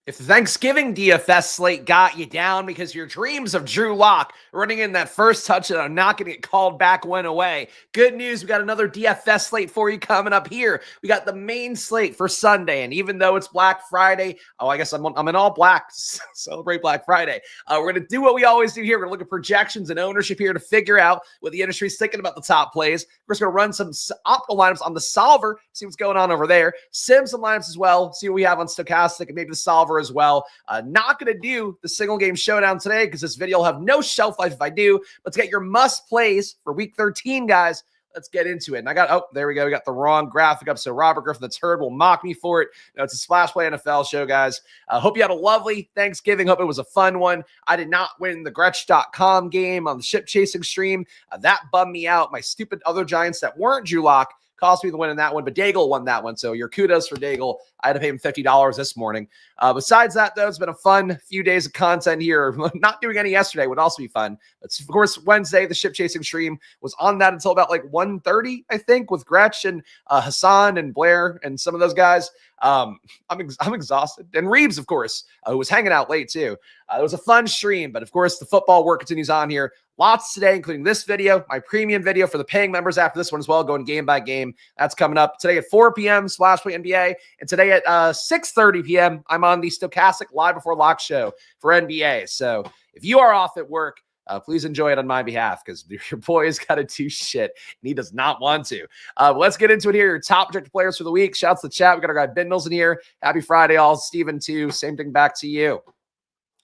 If the Thanksgiving DFS slate got you down because your dreams of Drew Lock running in that first touchdown and not going to get called back went away, good news, we got another DFS slate for you coming up here. We got the main slate for Sunday, and even though it's Black Friday, I guess I'm in all black, celebrate Black Friday. We're going to do what we always do here. We're going to look at projections and ownership here to figure out what the industry's thinking about the top plays. We're just going to run some optimal lineups on the solver, see what's going on over there, sim some lineups as well, see what we have on stochastic and maybe the solver as well. Not going to do the single game showdown today because this video will have no shelf life if I do. But to get your must plays for week 13, guys, let's get into it. And I got, there we go. We got the wrong graphic up. So Robert Griffin that's heard will mock me for it. No, it's a Splash Play NFL show, guys. Hope you had a lovely Thanksgiving. Hope it was a fun one. I did not win the Gretsch.com game on the ship chasing stream. That bummed me out. My stupid other Giants that weren't Drew Lock cost me the win in that one, but Daigle won that one. So your kudos for Daigle. I had to pay him $50 this morning. Besides that, though, it's been a fun few days of content here. Not doing any yesterday would also be fun. But of course, Wednesday, the ship chasing stream was on that until about like 1:30, I think, with Gretsch and Hassan and Blair and some of those guys. I'm exhausted. And Reeves, of course, who was hanging out late too. It was a fun stream, but of course, the football work continues on here. Lots today, including this video, my premium video for the paying members after this one as well, going game by game. That's coming up today at 4 p.m. Splash Play NBA, and today at 6:30 p.m. I'm on the Stochastic Live Before Lock show for NBA. So if you are off at work, please enjoy it on my behalf because your boy has got to do shit and he does not want to. Let's get into it here. Your top projected players for the week. Shouts to the chat. We got our guy Bindles in here. Happy Friday, all. Steven, too. Same thing back to you.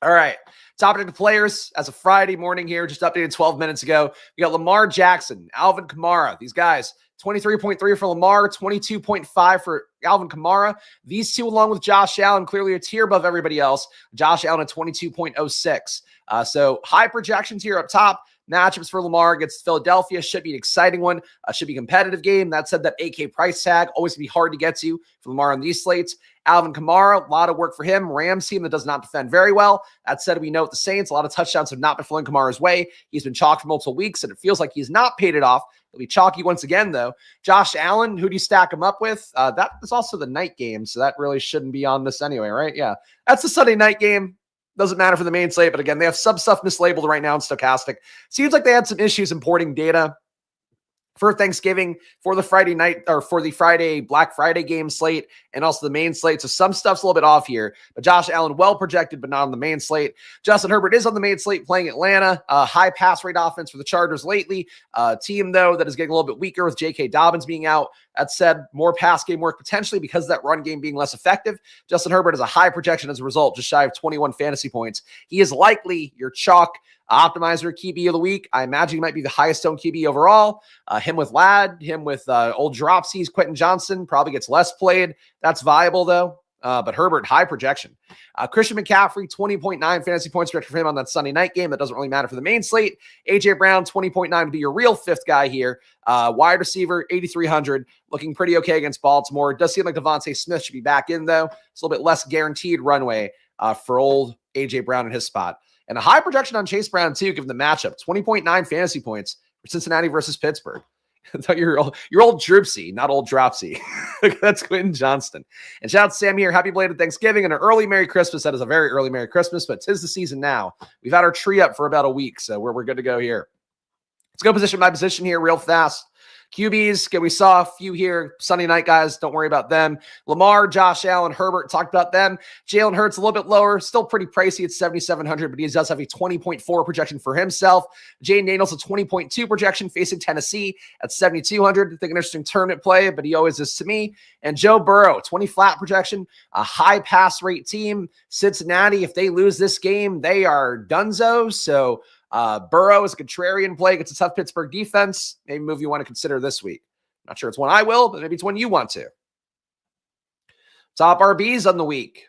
All right. Top projected players as of Friday morning here, just updated 12 minutes ago. We got Lamar Jackson, Alvin Kamara. These guys, 23.3 for Lamar, 22.5 for Alvin Kamara. These two, along with Josh Allen, clearly a tier above everybody else. Josh Allen at 22.06. So high projections here up top. Matchups for Lamar against Philadelphia should be an exciting one. Should be a competitive game. That said, that AK price tag always be hard to get to for Lamar on these slates. Alvin Kamara, a lot of work for him. Rams team that does not defend very well. That said, we know the Saints, a lot of touchdowns have not been flowing Kamara's way. He's been chalked for multiple weeks, and it feels like he's not paid it off. He'll be chalky once again, though. Josh Allen, who do you stack him up with? That is also the night game, so that really shouldn't be on this anyway, right? Yeah, that's the Sunday night game. Doesn't matter for the main slate, but again, they have some stuff mislabeled right now in Stochastic. Seems like they had some issues importing data for Thanksgiving, for the Friday night, or for the Friday, Black Friday game slate, and also the main slate. So some stuff's a little bit off here, but Josh Allen well projected, but not on the main slate. Justin Herbert is on the main slate playing Atlanta. High pass rate offense for the Chargers lately. Team, though, that is getting a little bit weaker with J.K. Dobbins being out. That said, more pass game work potentially because of that run game being less effective. Justin Herbert has a high projection as a result, just shy of 21 fantasy points. He is likely your chalk optimizer QB of the week. I imagine he might be the highest owned QB overall. Him with Ladd, him with old Dropsies, Quentin Johnson probably gets less played. That's viable though. But Herbert, high projection. Christian McCaffrey, 20.9 fantasy points projected for him on that Sunday night game. That doesn't really matter for the main slate. A.J. Brown, 20.9 would be your real fifth guy here. Wide receiver, 8,300, looking pretty okay against Baltimore. It does seem like Devontae Smith should be back in, though. It's a little bit less guaranteed runway for old A.J. Brown in his spot. And a high projection on Chase Brown, too, given the matchup. 20.9 fantasy points for Cincinnati versus Pittsburgh. I thought you're old Droopsy, not old Dropsy. That's Quentin Johnston. And shout out to Sam here. Happy belated Thanksgiving and an early Merry Christmas. That is a very early Merry Christmas, but 'tis the season now. We've had our tree up for about a week, so we're good to go here. Let's go position by position here real fast. QBs, again, we saw a few here. Sunday night guys, don't worry about them. Lamar, Josh Allen, Herbert, talked about them. Jalen Hurts, a little bit lower, still pretty pricey at 7,700, but he does have a 20.4 projection for himself. Jaden Daniels, a 20.2 projection facing Tennessee at 7,200. I think an interesting tournament play, but he always is to me. And Joe Burrow, 20 flat projection, a high pass rate team. Cincinnati, if they lose this game, they are donezo. So Burrow is a contrarian play against a tough Pittsburgh defense. Maybe a move you want to consider this week. Not sure it's one I will, but maybe it's one you want to. Top RBs on the week.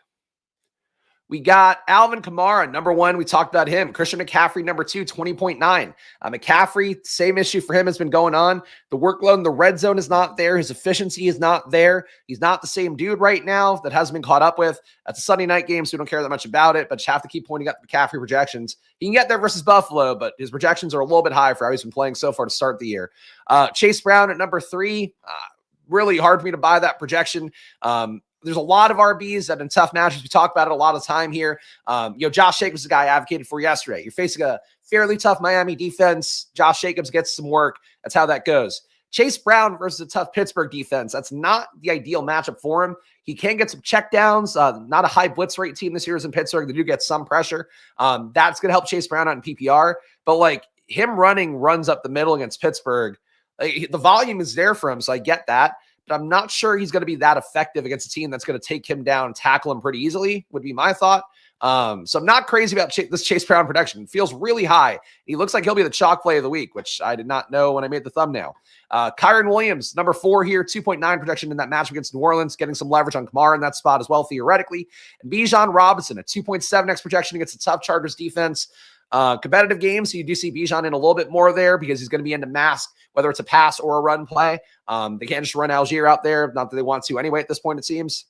We got Alvin Kamara, number one. We talked about him. Christian McCaffrey, number two, 20.9. McCaffrey, same issue for him has been going on. The workload in the red zone is not there. His efficiency is not there. He's not the same dude right now that hasn't been caught up with. That's a Sunday night game, so we don't care that much about it, but just have to keep pointing up the McCaffrey projections. He can get there versus Buffalo, but his projections are a little bit high for how he's been playing so far to start the year. Chase Brown at number three. Really hard for me to buy that projection. there's a lot of RBs that in tough matches, we talk about it a lot of the time here. Josh Jacobs is the guy I advocated for yesterday. You're facing a fairly tough Miami defense. Josh Jacobs gets some work. That's how that goes. Chase Brown versus a tough Pittsburgh defense. That's not the ideal matchup for him. He can get some checkdowns. Not a high blitz rate team this year is in Pittsburgh. They do get some pressure. That's going to help Chase Brown out in PPR. But like him running runs up the middle against Pittsburgh, the volume is there for him, so I get that. But I'm not sure he's going to be that effective against a team that's going to take him down and tackle him pretty easily, would be my thought. So I'm not crazy about this Chase Brown production. It feels really high. He looks like he'll be the chalk play of the week, which I did not know when I made the thumbnail. Kyren Williams, number 4 here, 2.9 projection in that matchup against New Orleans, getting some leverage on Kamara in that spot as well, theoretically. And Bijan Robinson, a 2.7x projection against the tough Chargers defense. Competitive game, so you do see Bijan in a little bit more there because he's going to be into mask, whether it's a pass or a run play. They can't just run Algier out there, not that they want to anyway at this point, it seems.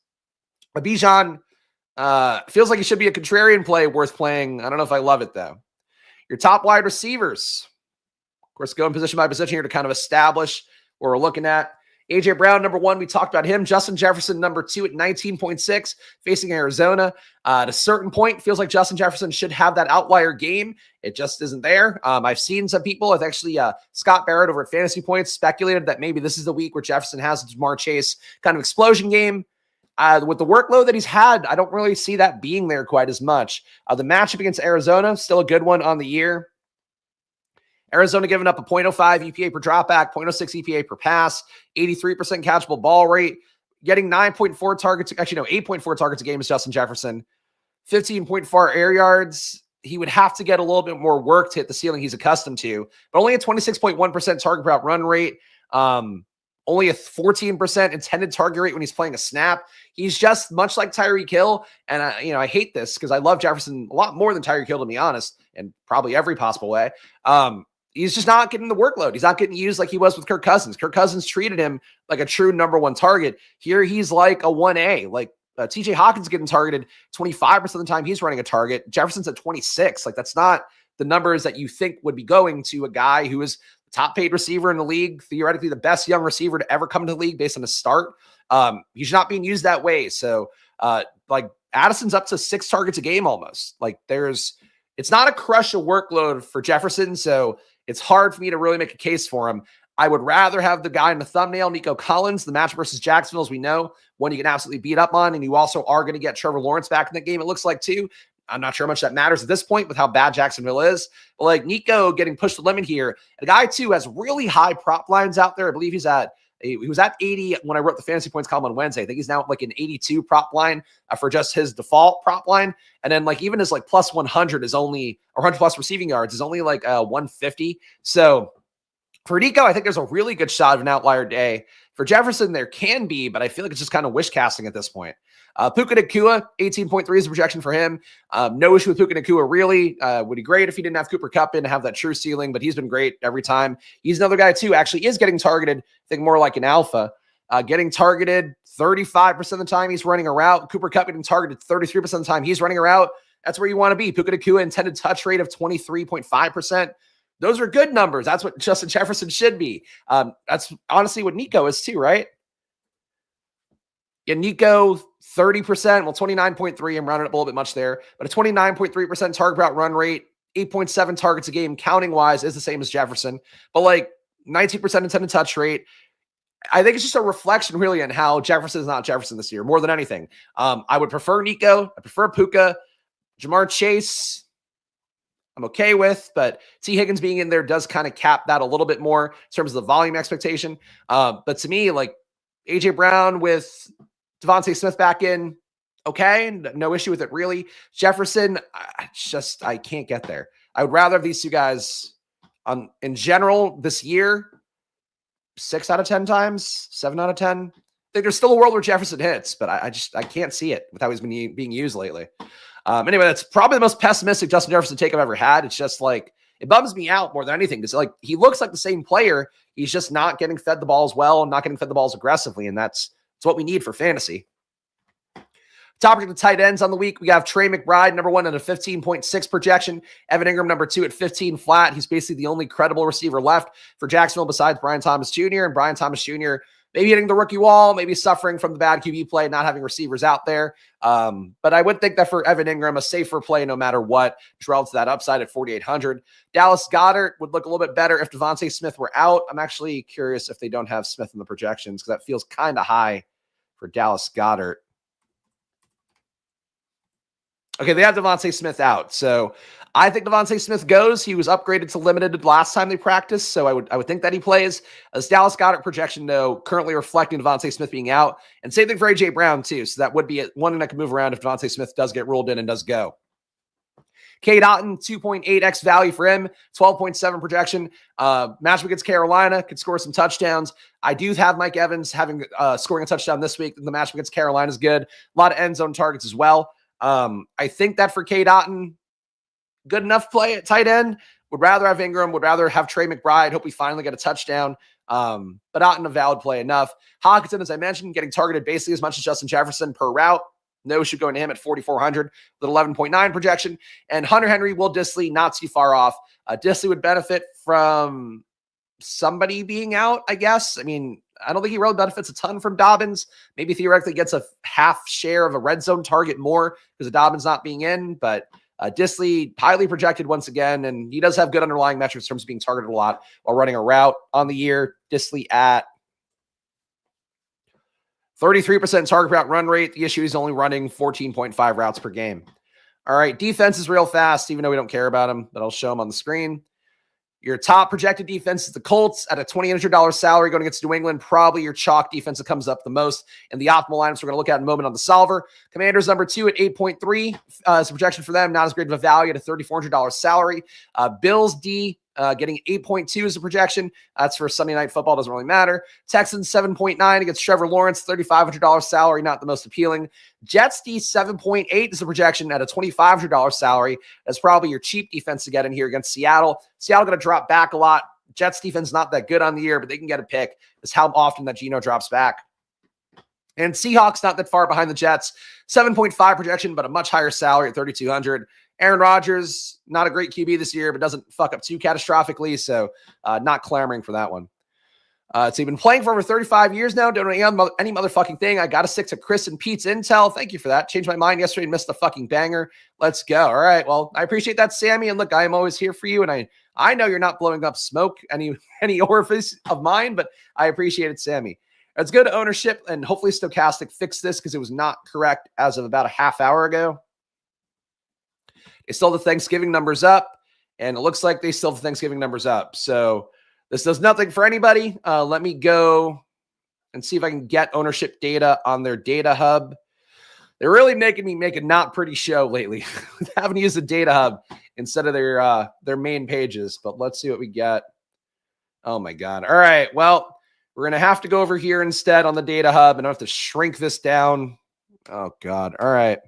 But Bijan feels like he should be a contrarian play worth playing. I don't know if I love it, though. Your top wide receivers. Of course, going position by position here to kind of establish what we're looking at. A.J. Brown, number 1, we talked about him. Justin Jefferson, number 2 at 19.6, facing Arizona. At a certain point, feels like Justin Jefferson should have that outlier game. It just isn't there. I've seen some people, I've actually, Scott Barrett over at Fantasy Points speculated that maybe this is the week where Jefferson has a Jamar Chase kind of explosion game. With the workload that he's had, I don't really see that being there quite as much. The matchup against Arizona, still a good one on the year. Arizona giving up a 0.05 EPA per dropback, 0.06 EPA per pass, 83% catchable ball rate, getting 9.4 targets, actually no, 8.4 targets a game is Justin Jefferson, 15.4 air yards. He would have to get a little bit more work to hit the ceiling he's accustomed to, but only a 26.1% target per out run rate, only a 14% intended target rate when he's playing a snap. He's just much like Tyreek Hill, and I hate this because I love Jefferson a lot more than Tyreek Hill, to be honest, and probably every possible way. He's just not getting the workload. He's not getting used like he was with Kirk Cousins. Kirk Cousins treated him like a true number 1 target. Here, he's like a 1A. Like TJ Hawkins getting targeted 25% of the time he's running a target. Jefferson's at 26. Like that's not the numbers that you think would be going to a guy who is the top paid receiver in the league, theoretically the best young receiver to ever come into the league based on his start. He's not being used that way. So like Addison's up to 6 targets a game almost. Like it's not a crush of workload for Jefferson. So it's hard for me to really make a case for him. I would rather have the guy in the thumbnail, Nico Collins, the match versus Jacksonville, as we know, one you can absolutely beat up on, and you also are going to get Trevor Lawrence back in that game, it looks like, too. I'm not sure how much that matters at this point with how bad Jacksonville is. But like Nico getting pushed the limit here. A guy, too, has really high prop lines out there. I believe he was at 80 when I wrote the fantasy points column on Wednesday. I think he's now like an 82 prop line for just his default prop line. And then like even his like plus 100 is only, or 100 plus receiving yards is only like 150. So for Nico, I think there's a really good shot of an outlier day. For Jefferson, there can be, but I feel like it's just kind of wish casting at this point. Puka Nacua, 18.3 is the projection for him. No issue with Puka Nacua, really. Would be great if he didn't have Cooper Kupp in to have that true ceiling, but he's been great every time. He's another guy, too, actually is getting targeted, I think more like an alpha. Getting targeted 35% of the time he's running a route. Cooper Kupp getting targeted 33% of the time he's running a route. That's where you want to be. Puka Nacua, intended touch rate of 23.5%. Those are good numbers. That's what Justin Jefferson should be. That's honestly what Nico is, too, right? Yeah, Nico, 30%, well, 29.3. I'm rounding up a little bit much there, but a 29.3% target route run rate, 8.7 targets a game, counting-wise, is the same as Jefferson, but like 19% intended touch rate. I think it's just a reflection, really, on how Jefferson is not Jefferson this year, more than anything. I would prefer Nico. I prefer Puka. Jamar Chase, I'm okay with, but T. Higgins being in there does kind of cap that a little bit more in terms of the volume expectation. But to me, like A.J. Brown with Devontae Smith back in, okay, no issue with it, really. Jefferson, I can't get there. I would rather have these two guys in general this year, 6 out of 10 times, 7 out of 10. I think there's still a world where Jefferson hits, but I can't see it with how he's been being used lately. Anyway, that's probably the most pessimistic Justin Jefferson take I've ever had. It's just like, it bums me out more than anything because like he looks like the same player. He's just not getting fed the ball as well and not getting fed the balls aggressively, and that's what we need for fantasy. Topic of the tight ends on the week. We have Trey McBride, number 1 at a 15.6 projection. Evan Ingram, number 2 at 15 flat. He's basically the only credible receiver left for Jacksonville besides Brian Thomas Jr. And Brian Thomas Jr., maybe hitting the rookie wall, maybe suffering from the bad QB play, not having receivers out there. But I would think that for Evan Ingram, a safer play no matter what, just relative to that upside at 4,800. Dallas Goedert would look a little bit better if Devontae Smith were out. I'm actually curious if they don't have Smith in the projections because that feels kind of high for Dallas Goedert. Okay, they have Devontae Smith out. So I think Devontae Smith goes. He was upgraded to limited last time they practiced, so I would think that he plays. As Dallas Goedert projection, though, currently reflecting Devontae Smith being out. And same thing for A.J. Brown, too. So that would be one that can move around if Devontae Smith does get ruled in and does go. Cade Otton, 2.8x value for him, 12.7 projection. Matchup against Carolina, could score some touchdowns. I do have Mike Evans having scoring a touchdown this week. The matchup against Carolina is good. A lot of end zone targets as well. I think that for Cade Otton, good enough play at tight end. Would rather have Ingram, would rather have Trey McBride. Hope we finally get a touchdown. But Otton, a valid play enough. Hockenson, as I mentioned, getting targeted basically as much as Justin Jefferson per route. No issue going to him at 4,400 with 11.9 projection. And Hunter Henry, Will Dissly, not too far off. Dissly would benefit from somebody being out, I guess. I mean, I don't think he really benefits a ton from Dobbins. Maybe theoretically gets a half share of a red zone target more because of Dobbins not being in. But Dissly, highly projected once again, and he does have good underlying metrics in terms of being targeted a lot while running a route on the year. Dissly at 33% target route run rate. The issue is only running 14.5 routes per game. All right, defense is real fast, even though we don't care about them, but I'll show them on the screen. Your top projected defense is the Colts at a $2,800 salary going against New England. Probably your chalk defense that comes up the most. And the optimal lineups we're going to look at in a moment on the solver. Commanders number 2 at 8.3 is a projection for them. Not as great of a value at a $3,400 salary. Bills D getting 8.2 as a projection. That's for Sunday Night Football. Doesn't really matter. Texans 7.9 against Trevor Lawrence. $3,500 salary. Not the most appealing. Jets D 7.8 is a projection at a $2,500 salary. That's probably your cheap defense to get in here against Seattle. Seattle going to drop back a lot. Jets defense not that good on the year, but they can get a pick. Is how often that Geno drops back. And Seahawks not that far behind the Jets. 7.5 projection, but a much higher salary at 3,200. Aaron Rodgers, not a great QB this year, but doesn't fuck up too catastrophically, so not clamoring for that one. So you've been playing for over 35 years now, doing any motherfucking thing. I got to stick to Chris and Pete's intel. Thank you for that. Changed my mind yesterday and missed the fucking banger. Let's go. All right, well, I appreciate that, Sammy, and look, I am always here for you, and I know you're not blowing up smoke any orifice of mine, but I appreciate it, Sammy. Let's go to ownership, and hopefully Stochastic fixed this because it was not correct as of about a half hour ago. They still have the Thanksgiving numbers up, and it looks like they still have the Thanksgiving numbers up. So this does nothing for anybody. Let me go and see if I can get ownership data on their data hub. They're really making me make a not pretty show lately. Having to use the data hub instead of their main pages, but let's see what we get. Oh my God. All right. Well, we're going to have to go over here instead on the data hub, and I have to shrink this down. Oh God. All right.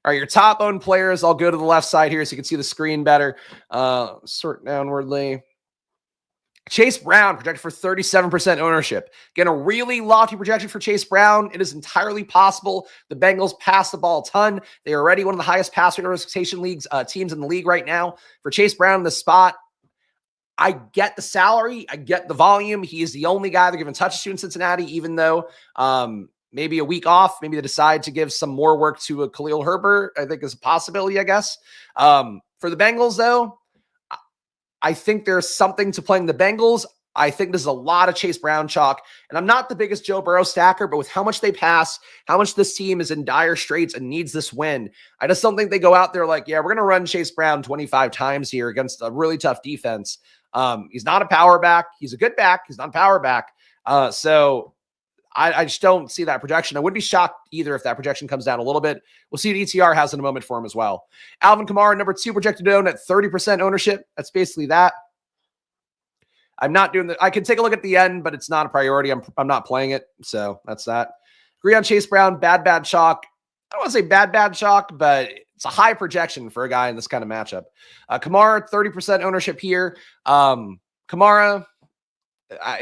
All right, your top owned players. I'll go to the left side here so you can see the screen better. Sort downwardly. Chase Brown projected for 37% ownership. Again, a really lofty projection for Chase Brown. It is entirely possible the Bengals pass the ball a ton. They are already one of the highest pass rate expectation teams in the league right now. For Chase Brown in the spot, I get the salary. I get the volume. He is the only guy they're giving touches to in Cincinnati, even though maybe a week off, maybe they decide to give some more work to a Khalil Herbert, I think is a possibility, I guess. For the Bengals, though, I think there's something to playing the Bengals. I think there's a lot of Chase Brown chalk, and I'm not the biggest Joe Burrow stacker, but with how much they pass, how much this team is in dire straits and needs this win, I just don't think they go out there like, yeah, we're going to run Chase Brown 25 times here against a really tough defense. He's not a power back. He's a good back. He's not a power back. So I just don't see that projection. I wouldn't be shocked either if that projection comes down a little bit. We'll see what ETR has in a moment for him as well. Alvin Kamara, number 2 projected to own at 30% ownership. That's basically that. I'm not doing that. I can take a look at the end, but it's not a priority. I'm not playing it. So that's that. Agree on Chase Brown, bad chalk. I don't want to say bad chalk, but it's a high projection for a guy in this kind of matchup. Kamara, 30% ownership here. Kamara,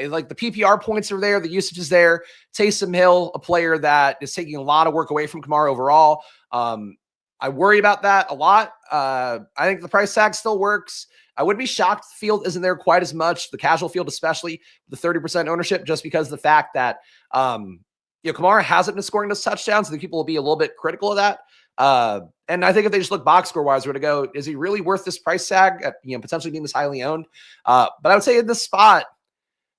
like the PPR points are there. The usage is there. Taysom Hill, a player that is taking a lot of work away from Kamara overall. I worry about that a lot. I think the price tag still works. I wouldn't be shocked if the field isn't there quite as much, the casual field, especially the 30% ownership, just because of the fact that, Kamara hasn't been scoring those touchdowns. I think people will be a little bit critical of that. And I think if they just look box score wise, we're going to go, is he really worth this price tag at, potentially being this highly owned? But I would say in this spot,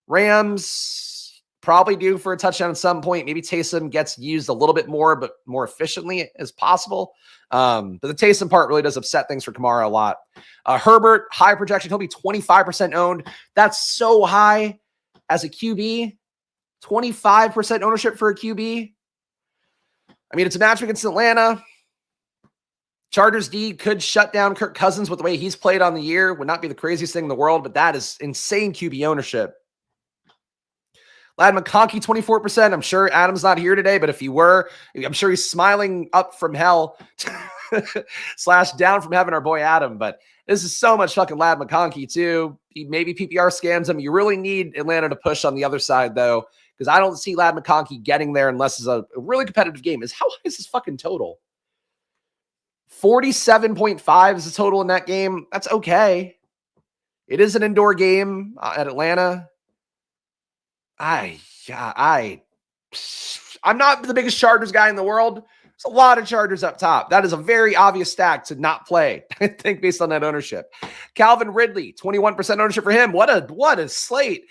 Rams probably due for a touchdown at some point. Maybe Taysom gets used a little bit more, but more efficiently as possible. But the Taysom part really does upset things for Kamara a lot. Herbert, high projection. He'll be 25% owned. That's so high as a QB. 25% ownership for a QB. I mean, it's a match against Atlanta. Chargers D could shut down Kirk Cousins with the way he's played on the year. Would not be the craziest thing in the world, but that is insane QB ownership. Ladd McConkey, 24%. I'm sure Adam's not here today, but if he were, I'm sure he's smiling up from hell / down from heaven, our boy Adam. But this is so much fucking Ladd McConkey too. Maybe PPR scams him. You really need Atlanta to push on the other side though, because I don't see Ladd McConkey getting there unless it's a really competitive game. How high is this fucking total? 47.5 is the total in that game. That's okay. It is an indoor game at Atlanta. I'm not the biggest Chargers guy in the world. There's a lot of Chargers up top. That is a very obvious stack to not play, I think, based on that ownership. Calvin Ridley, 21% ownership for him. What a slate.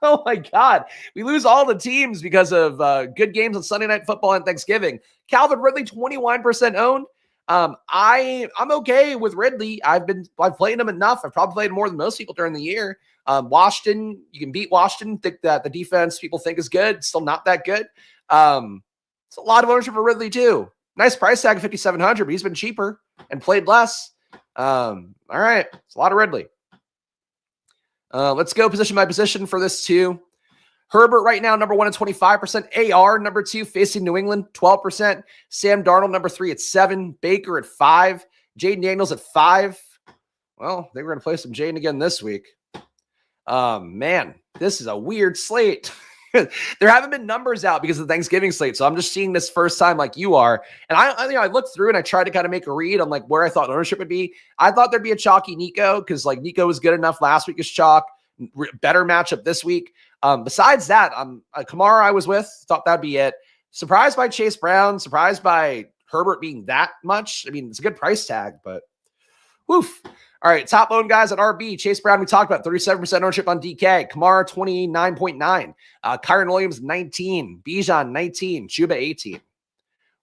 Oh my God. We lose all the teams because of good games on Sunday Night Football and Thanksgiving. Calvin Ridley, 21% owned. I'm okay with Ridley. I've played him enough. I've probably played more than most people during the year. Washington, you can beat Washington. Think that the defense people think is good. Still not that good. It's a lot of ownership for Ridley too. Nice price tag of 5,700, but he's been cheaper and played less. All right. It's a lot of Ridley. Let's go position by position for this too. Herbert right now, number 1 at 25%. AR, number 2, facing New England, 12%. Sam Darnold, number 3 at 7%. Baker at 5%. Jaden Daniels at 5%. Well, they were going to play some Jaden again this week. Man, this is a weird slate. There haven't been numbers out because of the Thanksgiving slate, so I'm just seeing this first time like you are. And I looked through and I tried to kind of make a read on like where I thought ownership would be. I thought there'd be a chalky Nico because like Nico was good enough last week as chalk. Better matchup this week. Besides that, Kamara I was with, thought that'd be it. Surprised by Chase Brown, surprised by Herbert being that much. I mean, it's a good price tag, but woof. All right, top owned guys at RB. Chase Brown, we talked about 37% ownership on DK. Kamara, 29.9. Kyron Williams, 19. Bijan, 19. Chuba, 18.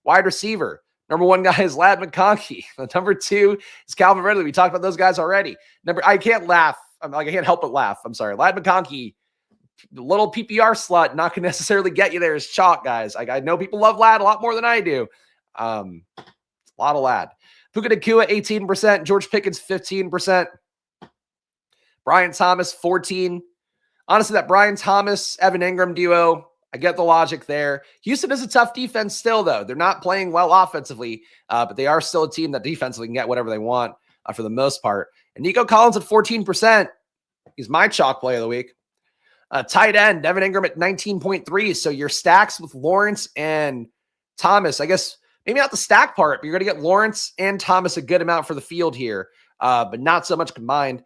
Wide receiver. Number 1 guy is Ladd McConkey. Number 2 is Calvin Ridley. We talked about those guys already. I can't laugh. I can't help but laugh. I'm sorry. Ladd McConkey, the little PPR slut, not going to necessarily get you there as chalk, guys. I know people love Ladd a lot more than I do. A lot of Ladd. Puka Nacua, 18%. George Pickens, 15%. Brian Thomas, 14%. Honestly, that Brian Thomas, Evan Ingram duo, I get the logic there. Houston is a tough defense still, though. They're not playing well offensively, but they are still a team that defensively can get whatever they want for the most part. And Nico Collins at 14%. He's my chalk play of the week. Tight end, Evan Ingram at 19.3. So your stacks with Lawrence and Thomas, I guess maybe not the stack part, but you're going to get Lawrence and Thomas a good amount for the field here, but not so much combined.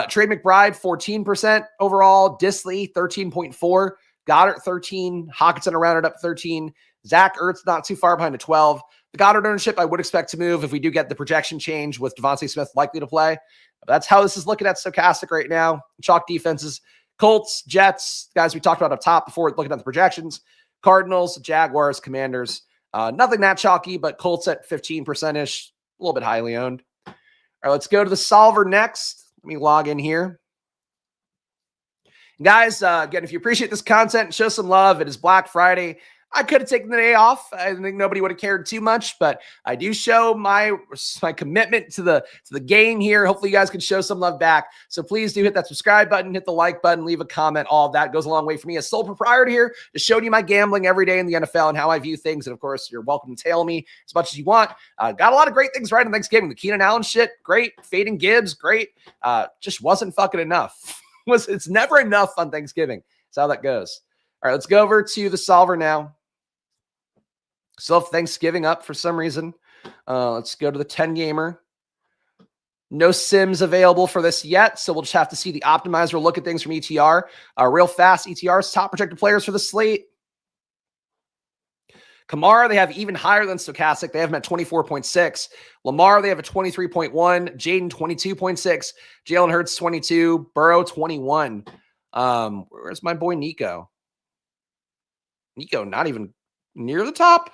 Trey McBride, 14% overall. Disley, 13.4. Goddard, 13. Hockenson rounded up 13. Zach Ertz, not too far behind at 12. The Goddard ownership, I would expect to move if we do get the projection change with Devontae Smith likely to play. But that's how this is looking at Stochastic right now. Chalk defenses, Colts, Jets, guys we talked about up top before looking at the projections. Cardinals, Jaguars, Commanders. Nothing that chalky, but Colts at 15%-ish, a little bit highly owned. All right, let's go to the solver next. Let me log in here. Guys, again, if you appreciate this content, show some love. It is Black Friday. I could have taken the day off. I think nobody would have cared too much, but I do show my commitment to the game here. Hopefully you guys can show some love back. So please do hit that subscribe button, hit the like button, leave a comment. All of that goes a long way for me as sole proprietor here, just showing you my gambling every day in the NFL and how I view things. And of course, you're welcome to tail me as much as you want. Got a lot of great things right on Thanksgiving. The Keenan Allen shit, great. Fading Gibbs, great. Just wasn't fucking enough. It's never enough on Thanksgiving. That's how that goes. All right, let's go over to the solver now. Still have Thanksgiving up for some reason. Let's go to the 10 gamer. No sims available for this yet, so we'll just have to see the optimizer look at things from ETR. Real fast, ETR's top projected players for the slate. Kamara, they have even higher than Stochastic. They have him at 24.6. Lamar, they have a 23.1. Jaden, 22.6. Jalen Hurts, 22. Burrow, 21. Where's my boy Nico? Nico, not even near the top.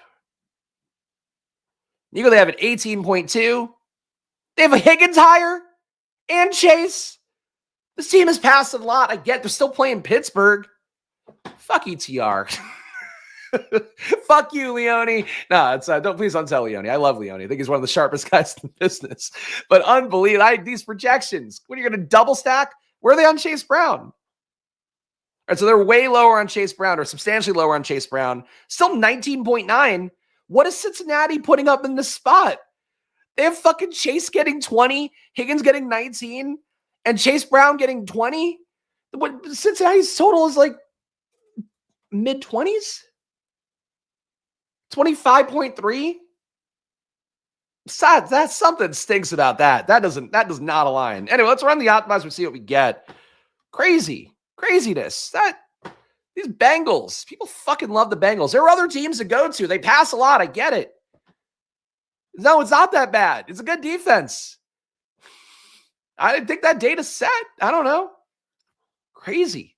Nico, they have an 18.2. They have a Higgins higher and Chase. This team has passed a lot. I get they're still playing Pittsburgh. Fuck ETR. Fuck you, Leone. No, it's please don't tell Leone. I love Leone. I think he's one of the sharpest guys in the business. But unbelievable. These projections. When you're going to double stack, where are they on Chase Brown? All right, so they're way lower on Chase Brown, or substantially lower on Chase Brown. Still 19.9. What is Cincinnati putting up in this spot? They have fucking Chase getting 20, Higgins getting 19, and Chase Brown getting 20. What Cincinnati's total is like mid-20s? 25.3? Sad. That's something stinks about that. That does not align. Anyway, let's run the optimizer and see what we get. Craziness. These Bengals, people fucking love the Bengals. There are other teams to go to. They pass a lot. I get it. No, it's not that bad. It's a good defense. I didn't think that data's set. I don't know. Crazy.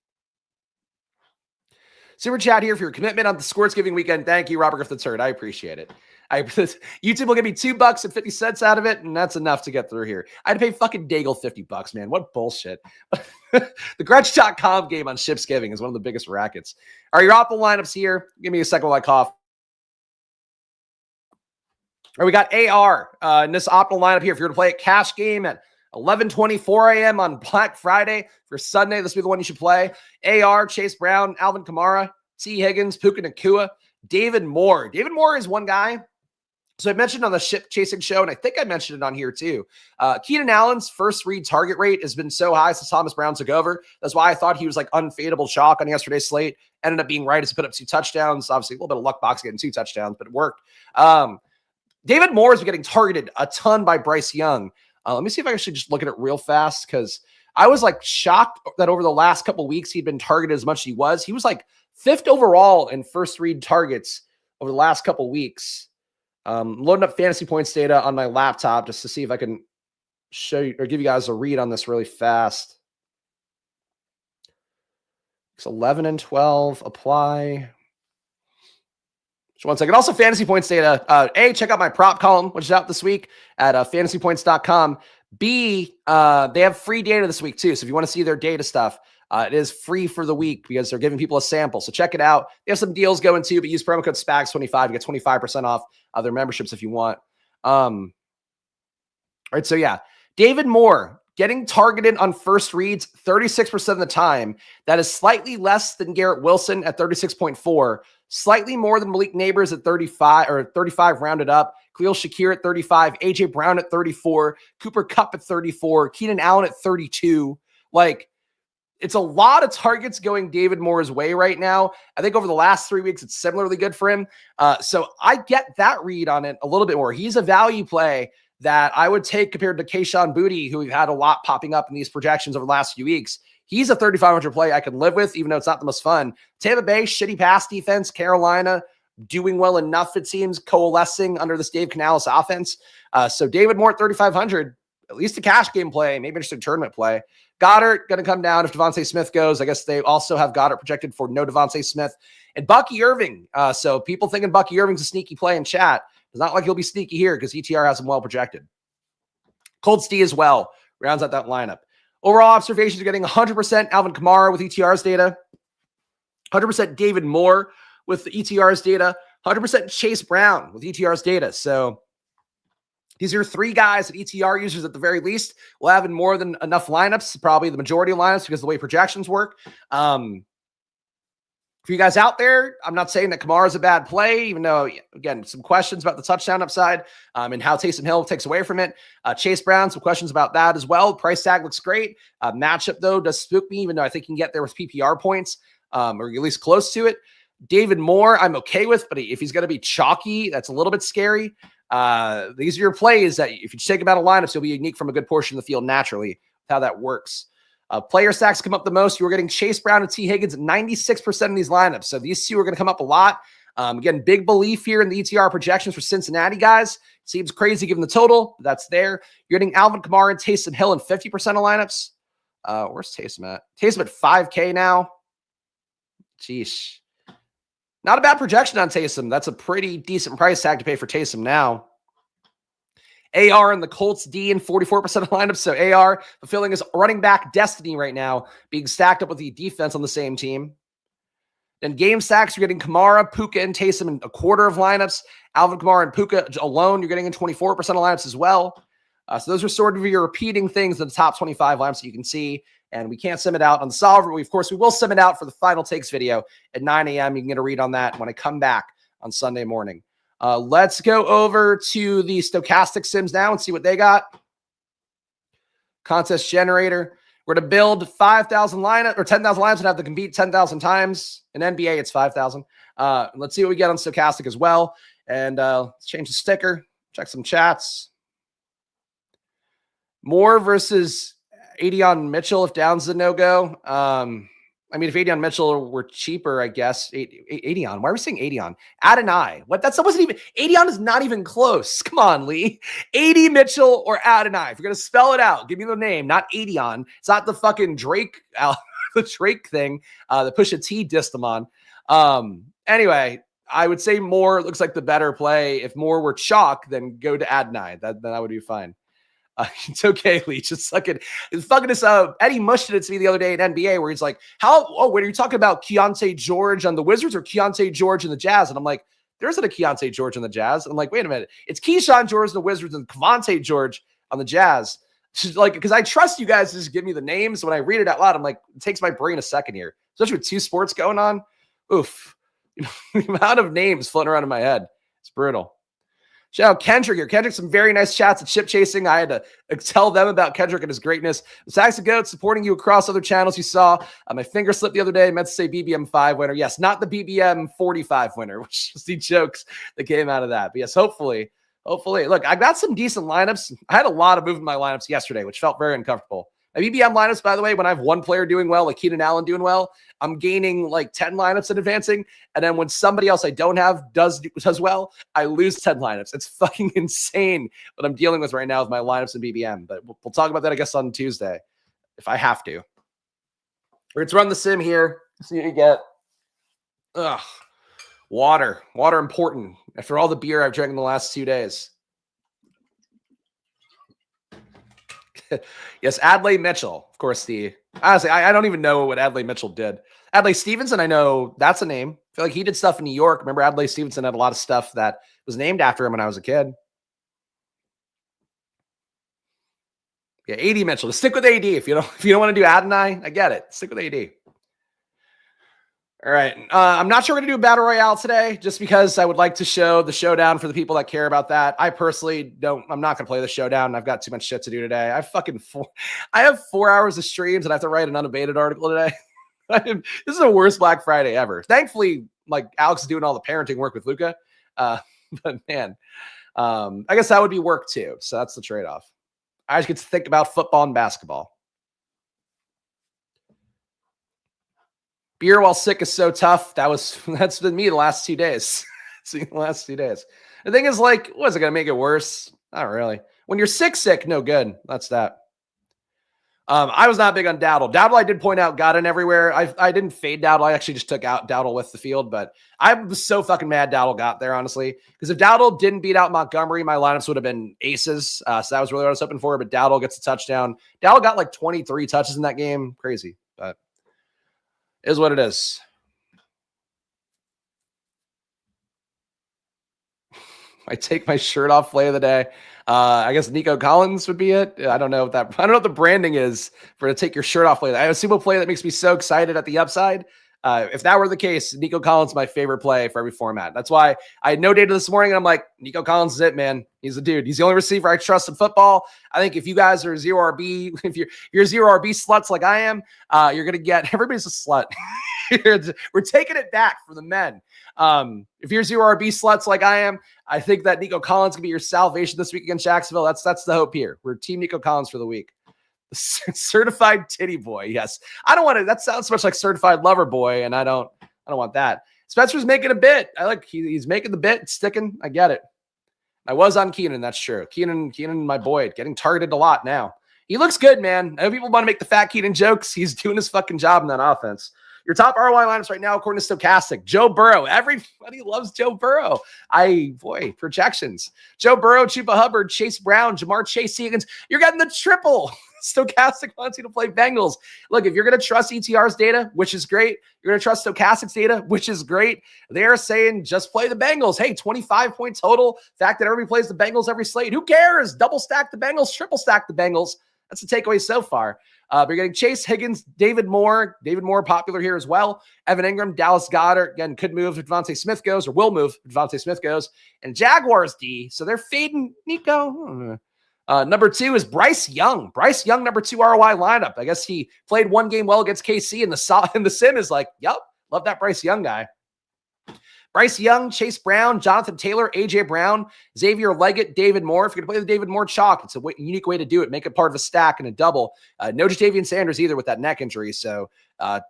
Super chat here for your commitment on the Sports Giving weekend. Thank you, Robert Griffith III. I appreciate it. YouTube will give me $2.50 out of it, and that's enough to get through here. I had to pay fucking Daigle $50, man. What bullshit. The Gretsch.com game on Ships Giving is one of the biggest rackets. Are your optimal lineups here? Give me a second while I cough. All right, we got AR in this optimal lineup here. If you're going to play a cash game at 11:24 a.m. on Black Friday for Sunday, this will be the one you should play. AR, Chase Brown, Alvin Kamara, T. Higgins, Puka Nacua, David Moore. David Moore is one guy. So I mentioned on the ship chasing show, and I think I mentioned it on here too. Keenan Allen's first read target rate has been so high since Thomas Brown took over. That's why I thought he was like unfadable chalk on yesterday's slate. Ended up being right as he put up 2 touchdowns. Obviously, a little bit of luck box getting 2 touchdowns, but it worked. David Moore is getting targeted a ton by Bryce Young. Let me see if I can actually just look at it real fast, because I was like shocked that over the last couple of weeks he'd been targeted as much as he was. He was like 5th overall in first read targets over the last couple of weeks. Loading up fantasy points data on my laptop just to see if I can show you or give you guys a read on this really fast. It's 11 and 12. Apply. Just one second. Also, fantasy points data. A, check out my prop column, which is out this week at fantasypoints.com. B, they have free data this week too. So if you want to see their data stuff, it is free for the week because they're giving people a sample. So check it out. They have some deals going too, but use promo code SPAGS25 to get 25% off their memberships if you want. All right. So yeah, David Moore getting targeted on first reads 36% of the time. That is slightly less than Garrett Wilson at 36.4, slightly more than Malik Neighbors at 35 or 35 rounded up. Khalil Shakir at 35, AJ Brown at 34, Cooper Kupp at 34, Keenan Allen at 32. Like, it's a lot of targets going David Moore's way right now. I think over the last 3 weeks, it's similarly good for him. So I get that read on it a little bit more. He's a value play that I would take compared to Kayshon Boutte, who we've had a lot popping up in these projections over the last few weeks. He's a 3,500 play I can live with, even though it's not the most fun. Tampa Bay, shitty pass defense. Carolina, doing well enough, it seems, coalescing under this Dave Canales offense. So David Moore at 3,500, at least a cash game play, maybe just a tournament play. Goddard going to come down if Devontae Smith goes. I guess they also have Goddard projected for no Devontae Smith. And Bucky Irving. So people thinking Bucky Irving's a sneaky play in chat. It's not like he'll be sneaky here because ETR has him well projected. Colts D as well rounds out that lineup. Overall observations are getting 100% Alvin Kamara with ETR's data, 100% David Moore with the ETR's data, 100% Chase Brown with ETR's data. So these are 3 guys that ETR users at the very least will have in more than enough lineups, probably the majority of lineups because of the way projections work. For you guys out there, I'm not saying that Kamara is a bad play, even though, again, some questions about the touchdown upside and how Taysom Hill takes away from it. Chase Brown, some questions about that as well. Price tag looks great. Matchup, though, does spook me, even though I think he can get there with PPR points or at least close to it. David Moore, I'm okay with, but if he's going to be chalky, that's a little bit scary. These are your plays that if you take them out of lineups, you'll be unique from a good portion of the field naturally. How that works. Player stacks come up the most. You were getting Chase Brown and T. Higgins at 96% of these lineups. So these two are going to come up a lot. Again, big belief here in the ETR projections for Cincinnati guys. Seems crazy given the total. That's there. You're getting Alvin Kamara and Taysom Hill in 50% of lineups. Where's Taysom at? Taysom at 5K now. Jeez. Not a bad projection on Taysom. That's a pretty decent price tag to pay for Taysom now. AR and the Colts D in 44% of lineups. So AR fulfilling his running back destiny right now, being stacked up with the defense on the same team. Then game stacks, you're getting Kamara, Puka, and Taysom in a quarter of lineups. Alvin Kamara and Puka alone, you're getting in 24% of lineups as well. So those are sort of your repeating things in the top 25 lineups that you can see. And we can't sim it out on the solver. Of course, we will sim it out for the final takes video at 9 a.m. You can get a read on that when I come back on Sunday morning. Let's go over to the stochastic sims now and see what they got. Contest generator. We're going to build 5,000 lineup or 10,000 lineups and have to compete 10,000 times. In NBA, it's 5,000. Let's see what we get on stochastic as well. And let's change the sticker. Check some chats. Moore versus Adion Mitchell if Downs a no-go. I mean, if Adion Mitchell were cheaper, I guess. Adion. Why are we saying Adion? Adonai. What? That wasn't even. Adion is not even close. Come on, Lee. AD Mitchell or Adonai. If you're going to spell it out, give me the name, not Adion. It's not the fucking Drake, the Drake thing, the Pusha T dissed him on. Anyway, I would say Moore looks like the better play. If Moore were chalk, then go to Adonai. That would be fine. It's okay, Lee. Just fucking this. Eddie mushed it to me the other day in NBA where he's like, when are you talking about Keontae George on the Wizards or Keontae George in the Jazz? And I'm like, there isn't a Keontae George in the Jazz. And I'm like, wait a minute. It's Keyshawn George in the Wizards and Kevontae George on the Jazz. Like, because I trust you guys to just give me the names. So when I read it out loud, I'm like, it takes my brain a second here. Especially with two sports going on. Oof. The amount of names floating around in my head. It's brutal. Shout out Kendrick here. Kendrick, some very nice chats at Ship Chasing. I had to tell them about Kendrick and his greatness. Saxon Goat supporting you across other channels you saw. My finger slipped the other day. I meant to say BBM 5 winner. Yes, not the BBM 45 winner, which is the jokes that came out of that. But yes, hopefully. Look, I got some decent lineups. I had a lot of movement in my lineups yesterday, which felt very uncomfortable. My BBM lineups, by the way, when I have one player doing well, like Keenan Allen doing well, I'm gaining like 10 lineups and advancing. And then when somebody else I don't have does well, I lose 10 lineups. It's fucking insane what I'm dealing with right now with my lineups and BBM. But we'll talk about that, I guess, on Tuesday, if I have to. Let's run the sim here. See what you get. Ugh. Water important. After all the beer I've drank in the last 2 days. Yes, Adlai Mitchell. Of course, honestly, I don't even know what Adlai Mitchell did. Adlai Stevenson, I know that's a name. I feel like he did stuff in New York. Remember, Adlai Stevenson had a lot of stuff that was named after him when I was a kid. Yeah, AD Mitchell. Just stick with AD. If you don't want to do Adonai, I get it. Stick with AD. All right. I'm not sure we're going to do a battle royale today just because I would like to show the showdown for the people that care about that. I personally I'm not going to play the showdown. I've got too much shit to do today. I have 4 hours of streams and I have to write an unabated article today. This is the worst Black Friday ever. Thankfully, like Alex is doing all the parenting work with Luca. But man, I guess that would be work too. So that's the trade-off. I just get to think about football and basketball. Beer while sick is so tough. That's been me the last 2 days. The thing is, like, was it going to make it worse? Not really. When you're sick, no good. That's that. I was not big on Dowdle. Dowdle, I did point out, got in everywhere. I didn't fade Dowdle. I actually just took out Dowdle with the field, but I was so fucking mad Dowdle got there, honestly. Because if Dowdle didn't beat out Montgomery, my lineups would have been aces. So that was really what I was hoping for, but Dowdle gets a touchdown. Dowdle got like 23 touches in that game. Crazy, but is what it is. I take my shirt off play of the day. I guess Nico Collins would be it. I don't know what the branding is for to take your shirt off play. I assume a play that makes me so excited at the upside. If that were the case, Nico Collins is my favorite play for every format. That's why I had no data this morning, and I'm like, Nico Collins is it, man. He's the dude. He's the only receiver I trust in football. I think if you guys are zero RB, if you're zero RB sluts like I am, you're gonna get everybody's a slut. We're taking it back for the men. If you're zero RB sluts like I am, I think that Nico Collins can be your salvation this week against Jacksonville. That's the hope here. We're team Nico Collins for the week. Certified titty boy. Yes. I don't want to, that sounds so much like certified lover boy. And I don't want that. Spencer's making a bit. I like, he's making the bit, sticking. I get it. I was on Keenan. That's true. Keenan, my boy, getting targeted a lot now. He looks good, man. I know people want to make the fat Keenan jokes. He's doing his fucking job in that offense. Your top ROI lineups right now, according to Stochastic, Joe Burrow. Everybody loves Joe Burrow. Projections. Joe Burrow, Chuba Hubbard, Chase Brown, Jamar Chase Higgins. You're getting the triple. Stochastic wants you to play Bengals. Look, if you're going to trust ETR's data, which is great, you're going to trust Stochastic's data, which is great. They're saying just play the Bengals. Hey, 25 point total. Fact that everybody plays the Bengals every slate. Who cares? Double stack the Bengals, triple stack the Bengals. That's the takeaway so far. You're getting Chase Higgins, David Moore popular here as well. Evan Ingram, Dallas Goedert, again, could move if Devontae Smith goes, or will move if Devontae Smith goes. And Jaguars D, so they're fading Nico. Number 2 is Bryce Young. Bryce Young, number 2 ROI lineup. I guess he played one game well against KC, and the sim is like, yep, love that Bryce Young guy. Bryce Young, Chase Brown, Jonathan Taylor, A.J. Brown, Xavier Leggett, David Moore. If you're going to play the David Moore chalk, it's a unique way to do it. Make it part of a stack and a double. No Jatavian Sanders either with that neck injury. So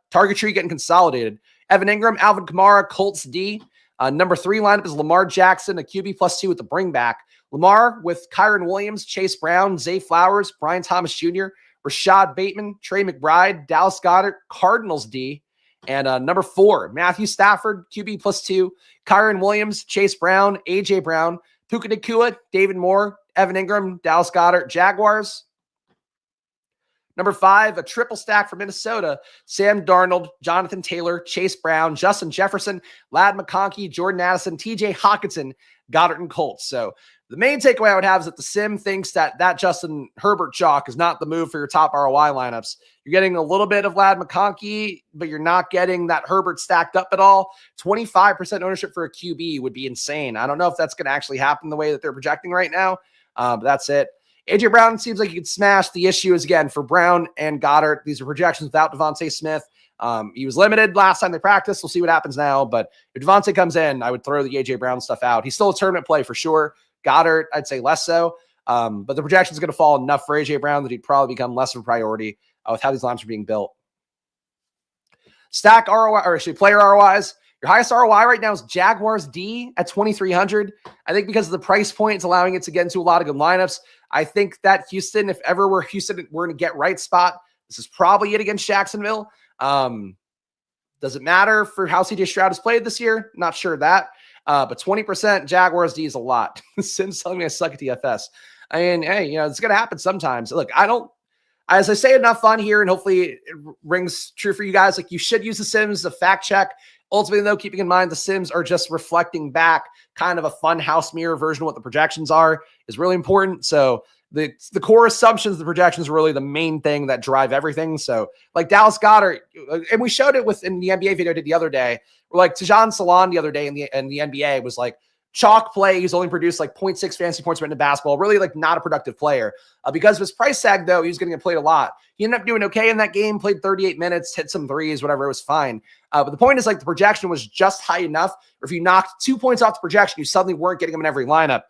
target tree getting consolidated. Evan Ingram, Alvin Kamara, Colts D. Number 3 lineup is Lamar Jackson, a QB +2 with the bring back. Lamar with Kyron Williams, Chase Brown, Zay Flowers, Brian Thomas Jr., Rashad Bateman, Trey McBride, Dallas Goedert, Cardinals D. And number 4, Matthew Stafford, QB +2, Kyron Williams, Chase Brown, A.J. Brown, Puka Nacua, David Moore, Evan Ingram, Dallas Goedert, Jaguars. Number 5, a triple stack for Minnesota, Sam Darnold, Jonathan Taylor, Chase Brown, Justin Jefferson, Ladd McConkey, Jordan Addison, TJ Hawkinson, Goddard, and Colts. So the main takeaway I would have is that the sim thinks that Justin Herbert chalk is not the move for your top ROI lineups. You're getting a little bit of Ladd McConkey, but you're not getting that Herbert stacked up at all. 25% ownership for a QB would be insane. I don't know if that's going to actually happen the way that they're projecting right now, but that's it. A.J. Brown seems like he could smash. The issue is, again, for Brown and Goddard, these are projections without Devontae Smith. He was limited last time they practiced. We'll see what happens now. But if Devontae comes in, I would throw the A.J. Brown stuff out. He's still a tournament play for sure. Goddard, I'd say less so. But the projection is going to fall enough for A.J. Brown that he'd probably become less of a priority with how these lines are being built. Stack ROI, or actually player ROIs. Your highest ROI right now is Jaguars D at 2,300. I think because of the price point, it's allowing it to get into a lot of good lineups. I think that Houston, if ever Houston were in a get right spot, this is probably it against Jacksonville. Does it matter for how CJ Stroud has played this year? Not sure that. But 20% Jaguars D is a lot. Sim's telling me I suck at DFS. I mean, hey, it's going to happen sometimes. Look, as I say enough on here, and hopefully it rings true for you guys, like you should use the Sims as a fact check. Ultimately, though, keeping in mind the Sims are just reflecting back kind of a fun house mirror version of what the projections are is really important. So the core assumptions, the projections are really the main thing that drive everything. So like Dallas Goedert, and we showed it in the NBA video I did the other day, like Tajan Salon the other day in the NBA was like chalk play. He's only produced like 0.6 fantasy points written in basketball, really like not a productive player. Because of his price tag, though, he was going to get played a lot. He ended up doing okay in that game, played 38 minutes, hit some threes, whatever, it was fine. But the point is like the projection was just high enough, or if you knocked 2 points off the projection, you suddenly weren't getting him in every lineup.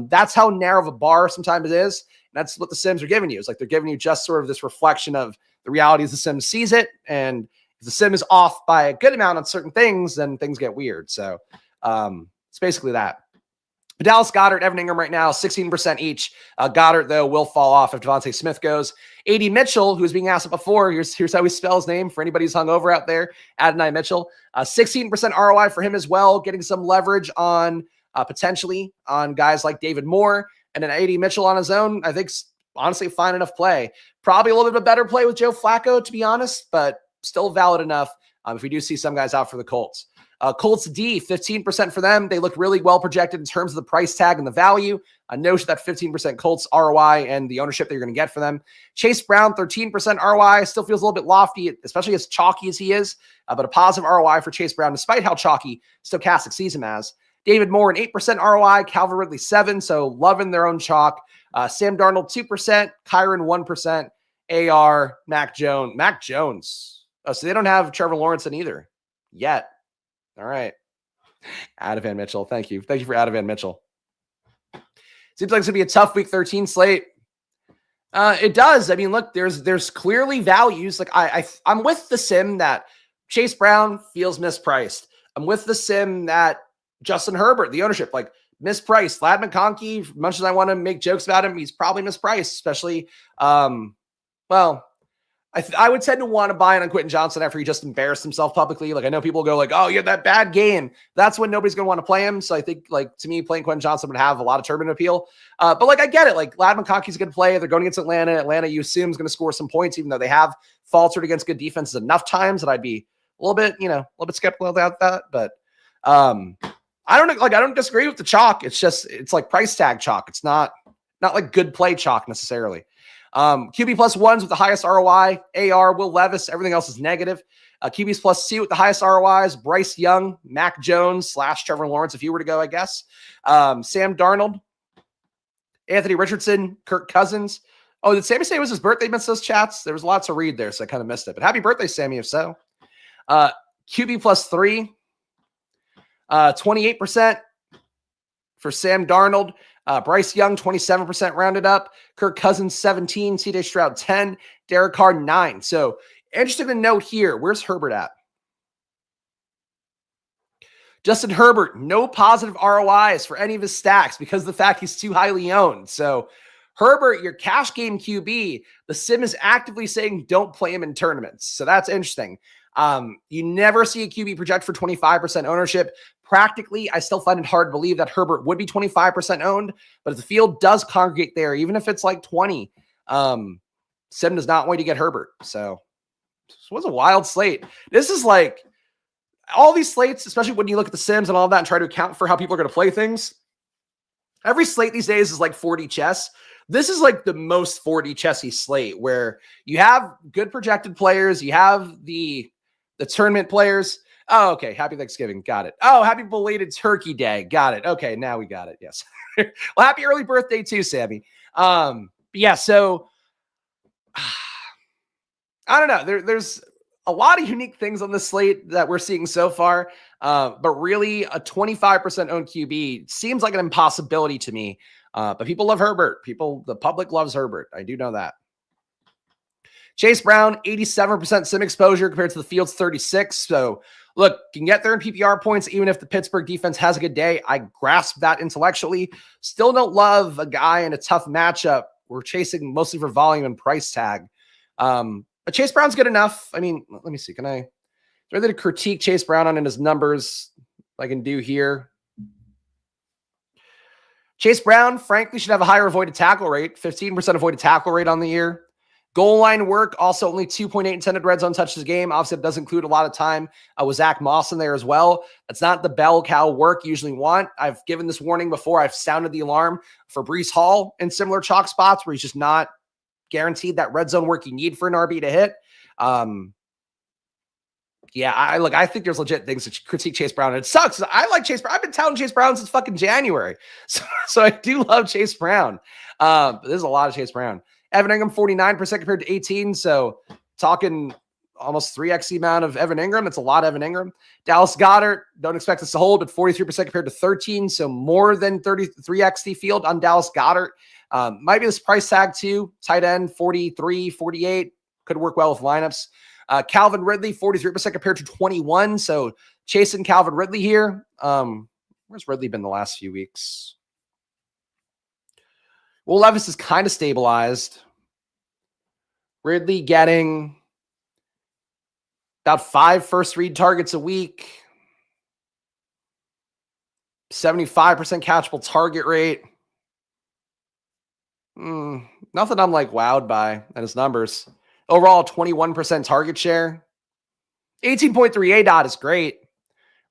That's how narrow of a bar sometimes it is. And that's what the Sims are giving you. It's like they're giving you just sort of this reflection of the reality as the Sim sees it. And if the Sim is off by a good amount on certain things, then things get weird. So it's basically that. But Dallas Goedert, Evan Ingram right now, 16% each. Goddard, though, will fall off if Devontae Smith goes. A.D. Mitchell, who was being asked before, here's how we spell his name for anybody who's hungover out there, Adonai Mitchell. 16% ROI for him as well, getting some leverage on potentially on guys like David Moore. And then A.D. Mitchell on his own, I think, honestly, fine enough play. Probably a little bit of a better play with Joe Flacco, to be honest, but still valid enough if we do see some guys out for the Colts. Colts D, 15% for them. They look really well projected in terms of the price tag and the value. I know that 15% Colts ROI and the ownership that you're going to get for them. Chase Brown, 13% ROI. Still feels a little bit lofty, especially as chalky as he is, but a positive ROI for Chase Brown, despite how chalky Stochastic sees him as. David Moore, an 8% ROI. Calvin Ridley, 7%. So loving their own chalk. Sam Darnold, 2%. Kyron, 1%. AR, Mac Jones. Oh, so they don't have Trevor Lawrence in either yet. All right. Adavan Mitchell. Thank you. Thank you for Adavan Mitchell. Seems like it's going to be a tough week 13 slate. It does. I mean, look, there's clearly values. Like I'm with the sim that Chase Brown feels mispriced. I'm with the sim that Justin Herbert, the ownership, like mispriced. Ladd McConkey, much as I want to make jokes about him, he's probably mispriced, especially, I would tend to want to buy in on Quentin Johnson after he just embarrassed himself publicly. Like I know people go like, oh, you had that bad game. That's when nobody's going to want to play him. So I think like to me, playing Quentin Johnson would have a lot of tournament appeal. But like I get it. Like Ladd McConkey's a good play. They're going against Atlanta. Atlanta, you assume, is going to score some points, even though they have faltered against good defenses enough times that I'd be a little bit skeptical about that. But I don't disagree with the chalk. It's like price tag chalk. It's not like good play chalk necessarily. QB plus ones with the highest ROI, AR, Will Levis, everything else is negative. QBs plus 2 with the highest ROIs, Bryce Young, Mac Jones / Trevor Lawrence, if you were to go, I guess. Sam Darnold, Anthony Richardson, Kirk Cousins. Oh, did Sammy say it was his birthday? Missed those chats? There was lots to read there, so I kind of missed it. But happy birthday, Sammy, if so. QB plus 3, 28% for Sam Darnold. Bryce Young, 27% rounded up. Kirk Cousins, 17. CJ Stroud, 10. Derek Carr, 9. So interesting to note here, where's Herbert at? Justin Herbert, no positive ROIs for any of his stacks because of the fact he's too highly owned. So Herbert, your cash game QB, the sim is actively saying don't play him in tournaments. So that's interesting. You never see a QB project for 25% ownership. Practically, I still find it hard to believe that Herbert would be 25% owned, but if the field does congregate there, even if it's like 20, sim does not want you to get Herbert. So this was a wild slate. This is like all these slates, especially when you look at the sims and all of that and try to account for how people are going to play things. Every slate these days is like 40 chess. This is like the most 40 chessy slate where you have good projected players. You have the tournament players. Oh, okay. Happy Thanksgiving. Got it. Oh, happy belated Turkey Day. Got it. Okay. Now we got it. Yes. Well, happy early birthday too, Sammy. Yeah. So I don't know. There's a lot of unique things on this slate that we're seeing so far. But really a 25% owned QB seems like an impossibility to me. But people love Herbert. The public loves Herbert. I do know that. Chase Brown, 87% sim exposure compared to the field's 36. So look, can get there in PPR points, even if the Pittsburgh defense has a good day. I grasp that intellectually. Still don't love a guy in a tough matchup. We're chasing mostly for volume and price tag. But Chase Brown's good enough. I mean, let me see. Is there anything to critique Chase Brown on in his numbers I can do here? Chase Brown, frankly, should have a higher avoided tackle rate, 15% avoided tackle rate on the year. Goal line work, also only 2.8 intended red zone touches a game. Obviously, it does include a lot of time with Zach Moss in there as well. That's not the bell cow work you usually want. I've given this warning before. I've sounded the alarm for Breece Hall in similar chalk spots where he's just not guaranteed that red zone work you need for an RB to hit. Yeah, I think there's legit things to critique Chase Brown. And it sucks. I like Chase Brown. I've been touting Chase Brown since fucking January. So I do love Chase Brown. But there's a lot of Chase Brown. Evan Ingram, 49% compared to 18. So talking almost 3x the amount of Evan Ingram. It's a lot of Evan Ingram. Dallas Goedert, don't expect this to hold, but 43% compared to 13. So more than 33x the field on Dallas Goedert. Might be this price tag too. Tight end, 43, 48. Could work well with lineups. Calvin Ridley, 43% compared to 21. So chasing Calvin Ridley here. Where's Ridley been the last few weeks? Will Levis is kind of stabilized. Ridley getting about 5 first read targets a week. 75% catchable target rate. Nothing I'm like wowed by at his numbers. Overall, 21% target share. 18.3 ADOT is great.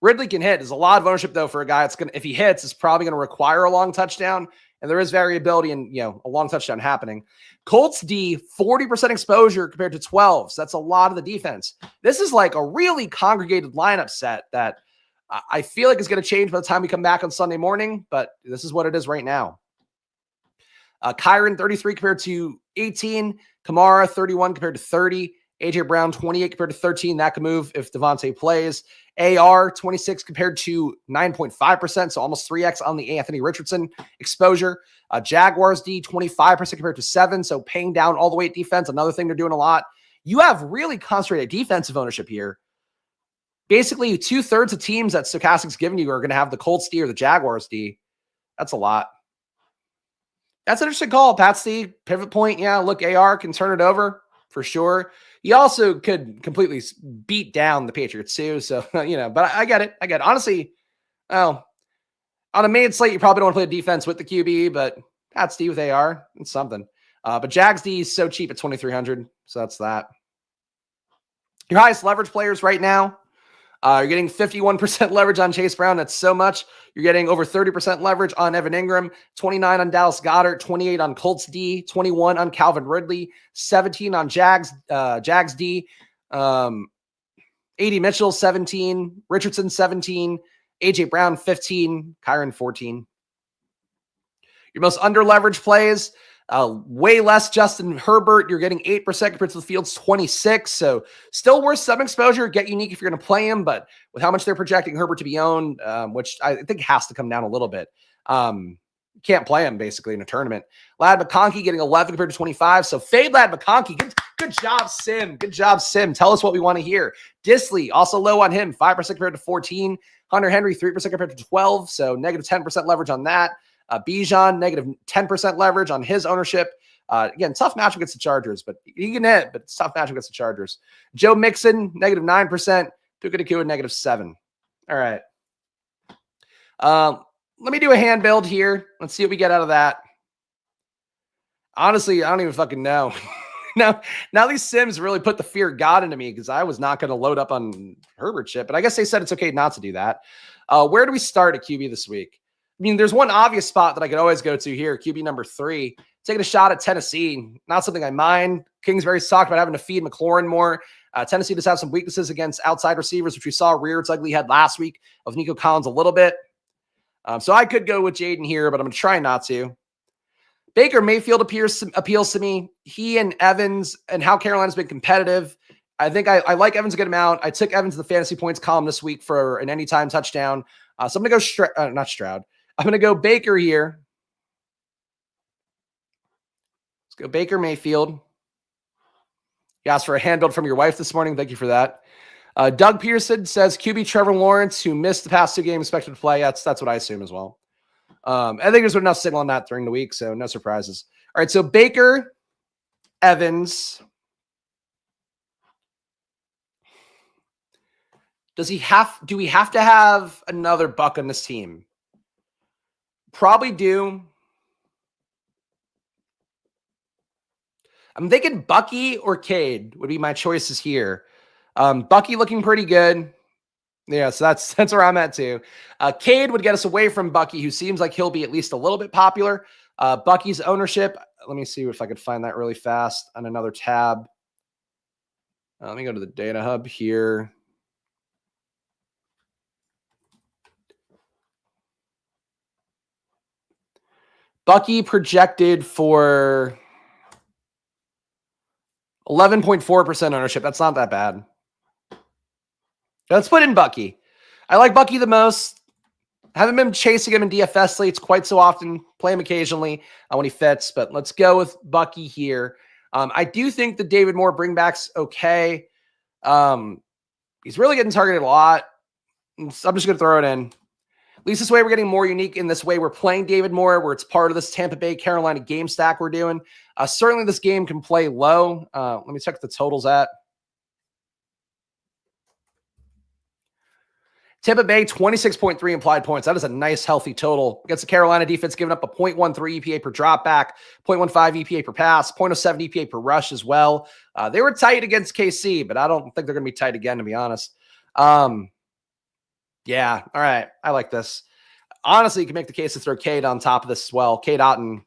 Ridley can hit. There's a lot of ownership, though, for a guy that's going to, if he hits, it's probably going to require a long touchdown. And there is variability in, a long touchdown happening. Colts D, 40% exposure compared to 12. So that's a lot of the defense. This is like a really congregated lineup set that I feel like is going to change by the time we come back on Sunday morning, but this is what it is right now. Kyron, 33 compared to 18. Kamara, 31 compared to 30. AJ Brown, 28 compared to 13. That could move if Devontae plays. AR, 26 compared to 9.5%, so almost 3x on the Anthony Richardson exposure. Jaguars D, 25% compared to 7, so paying down all the way at defense, another thing they're doing a lot. You have really concentrated defensive ownership here. Basically, 2/3 of teams that Stochastic's giving you are going to have the Colts D or the Jaguars D. That's a lot. That's an interesting call, Pat's D. Pivot point, yeah, look, AR can turn it over for sure. He also could completely beat down the Patriots too. So, but I get it. Honestly, on a main slate, you probably don't want to play defense with the QB, but Pat's D with AR, it's something. But Jags D is so cheap at 2,300. So that's that. Your highest leverage players right now, you're getting 51% leverage on Chase Brown. That's so much. You're getting over 30% leverage on Evan Ingram, 29 on Dallas Goedert, 28 on Colts D, 21 on Calvin Ridley, 17 on Jags D, A.D. Mitchell, 17, Richardson, 17, A.J. Brown, 15, Kyron, 14. Your most under-leveraged plays, way less Justin Herbert. You're getting 8% compared to the field's 26. So still worth some exposure. Get unique if you're going to play him, but with how much they're projecting Herbert to be owned, which I think has to come down a little bit. Can't play him basically in a tournament. Ladd McConkey getting 11 compared to 25. So fade Ladd McConkey. Good job, Sim. Good job, Sim. Tell us what we want to hear. Disley also low on him, 5% compared to 14. Hunter Henry, 3% compared to 12. So negative 10% leverage on that. Bijan, negative 10% leverage on his ownership. Again, tough matchup against the Chargers, but he can hit, but it's tough matchup against the Chargers. Joe Mixon, negative 9%. Puka Nacua, negative 7. All right. Let me do a hand build here. Let's see what we get out of that. Honestly, I don't even fucking know. Now these Sims really put the fear of God into me because I was not going to load up on Herbert shit, but I guess they said it's okay not to do that. Where do we start at QB this week? I mean, there's one obvious spot that I could always go to here, QB number 3. Taking a shot at Tennessee. Not something I mind. Kingsbury's talked about having to feed McLaurin more. Tennessee does have some weaknesses against outside receivers, which we saw rear its ugly head last week of Nico Collins a little bit. So I could go with Jaden here, but I'm going to try not to. Baker Mayfield appeals to me. He and Evans and how Carolina's been competitive. I think I like Evans a good amount. I took Evans in the fantasy points column this week for an anytime touchdown. So I'm going to go not Stroud. I'm going to go Baker here. Let's go Baker Mayfield. You asked for a hand build from your wife this morning. Thank you for that. Doug Pearson says QB Trevor Lawrence, who missed the past 2 games, expected to play. That's what I assume as well. I think there's enough signal on that during the week, so no surprises. All right, so Baker, Evans. Do we have to have another buck on this team? Probably do. I'm thinking Bucky or Cade would be my choices here. Bucky looking pretty good. Yeah, so that's where I'm at too. Cade would get us away from Bucky, who seems like he'll be at least a little bit popular. Bucky's ownership, let me see if I could find that really fast on another tab. Let me go to the data hub here. Bucky projected for 11.4% ownership. That's not that bad. Let's put in Bucky. I like Bucky the most. Haven't been chasing him in DFS slates quite so often. Play him occasionally when he fits, but let's go with Bucky here. I do think the David Moore bringback's okay. He's really getting targeted a lot. So I'm just going to throw it in. At least this way we're getting more unique in this way. We're playing David Moore where it's part of this Tampa Bay Carolina game stack we're doing. Certainly this game can play low. Let me check the totals at. Tampa Bay, 26.3 implied points. That is a nice, healthy total. Against the Carolina defense, giving up a 0.13 EPA per drop back, 0.15 EPA per pass, 0.07 EPA per rush as well. They were tight against KC, but I don't think they're going to be tight again, to be honest. Yeah. All right. I like this. Honestly, you can make the case to throw Cade on top of this as well. Cade Otton,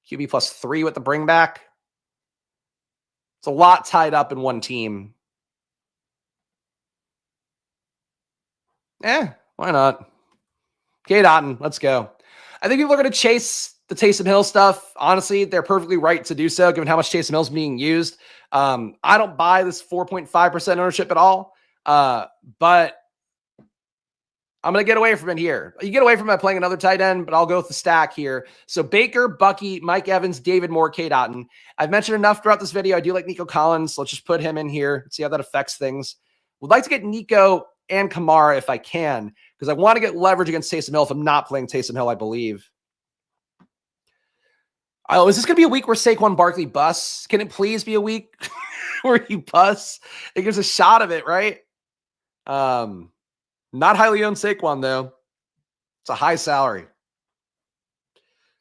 QB +3 with the bring back. It's a lot tied up in one team. Why not? Cade Otton, let's go. I think people are going to chase the Taysom Hill stuff. Honestly, they're perfectly right to do so, given how much Taysom Hill's being used. I don't buy this 4.5% ownership at all, but I'm going to get away from it here. You get away from it playing another tight end, but I'll go with the stack here. So Baker, Bucky, Mike Evans, David Moore, Cade Otton. I've mentioned enough throughout this video. I do like Nico Collins. So let's just put him in here. See how that affects things. Would like to get Nico and Kamara if I can, because I want to get leverage against Taysom Hill if I'm not playing Taysom Hill, I believe. Oh, is this going to be a week where Saquon Barkley busts? Can it please be a week where he busts? It gives a shot of it, right? Not highly owned Saquon, though. It's a high salary.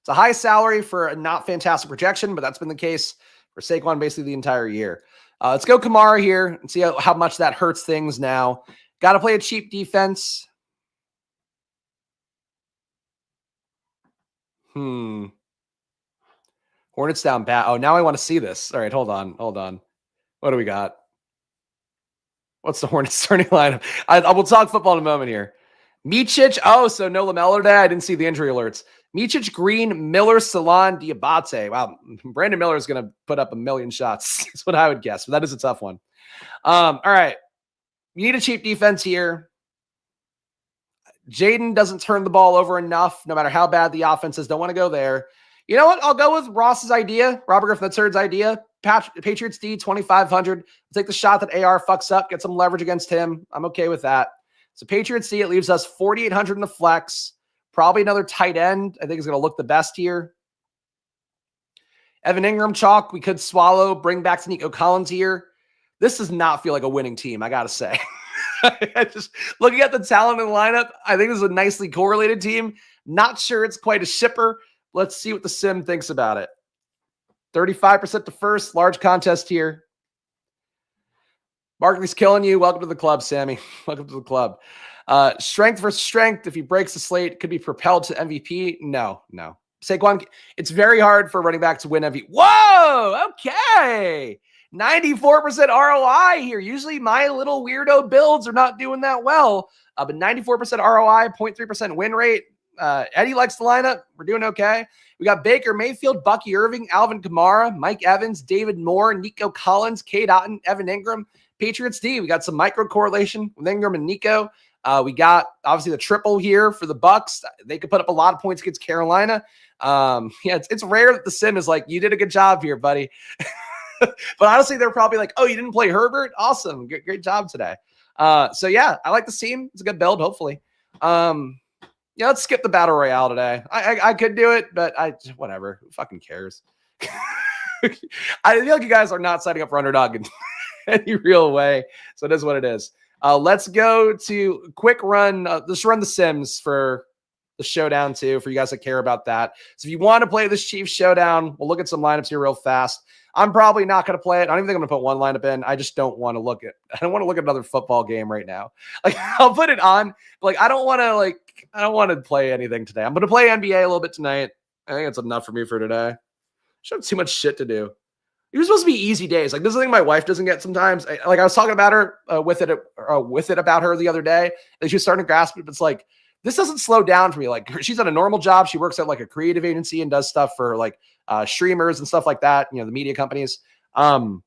It's a high salary for a not fantastic projection, but that's been the case for Saquon basically the entire year. Let's go Kamara here and see how much that hurts things now. Got to play a cheap defense. Hornets down bad. Oh, now I want to see this. All right, hold on. What do we got? What's the Hornets starting lineup? I will talk football in a moment here. Micic. Oh, so no LaMelo today. I didn't see the injury alerts. Micic, Green, Miller, Salon, Diabate. Wow, Brandon Miller is going to put up 1,000,000 shots. That's what I would guess, but that is a tough one. All right. You need a cheap defense here. Jaden doesn't turn the ball over enough, no matter how bad the offense is. Don't want to go there. You know what? I'll go with Ross's idea, Robert Griffin III's idea. Patriots D, 2,500. Take the shot that AR fucks up, get some leverage against him. I'm okay with that. So Patriots D, it leaves us 4,800 in the flex. Probably another tight end. I think is going to look the best here. Evan Ingram chalk, we could swallow. Bring back to Nico Collins here. This does not feel like a winning team, I got to say. Just looking at the talent in the lineup, I think this is a nicely correlated team. Not sure it's quite a shipper. Let's see what the sim thinks about it. 35% to first. Large contest here. Barkley's killing you. Welcome to the club, Sammy. Welcome to the club. Strength versus strength. If he breaks the slate, could be propelled to MVP. No. Saquon, it's very hard for a running back to win MVP. Whoa! Okay. 94% ROI here. Usually my little weirdo builds are not doing that well. But 94% ROI, 0.3% win rate. Eddie likes the lineup. We're doing okay. We got Baker Mayfield, Bucky Irving, Alvin Kamara, Mike Evans, David Moore, Nico Collins, Cade Otton, Evan Ingram, Patriots D. We got some micro correlation with Ingram and Nico. We got obviously the triple here for the Bucks. They could put up a lot of points against Carolina. It's rare that the sim is like, you did a good job here, buddy. But honestly, they're probably like, oh, you didn't play Herbert? Awesome. Great job today. So yeah, I like the team. It's a good build, hopefully. Yeah, let's skip the battle royale today. I could do it, but whatever. Who fucking cares? I feel like you guys are not signing up for Underdog in any real way. So it is what it is. Let's go to quick run. Let's run the Sims for the Showdown too, for you guys that care about that. So if you want to play this Chiefs Showdown, we'll look at some lineups here real fast. I'm probably not going to play it. I don't even think I'm going to put one lineup in. I just don't want to look at. I don't want to look at another football game right now. Like I'll put it on, but like I don't want to play anything today. I'm going to play NBA a little bit tonight. I think it's enough for me for today. I should have too much shit to do. It was supposed to be easy days. Like this is the thing my wife doesn't get sometimes. I was talking about her with it about her the other day, and she was starting to grasp it. But it's like this doesn't slow down for me. Like she's at a normal job. She works at like a creative agency and does stuff for like streamers and stuff like that. You know, the media companies. And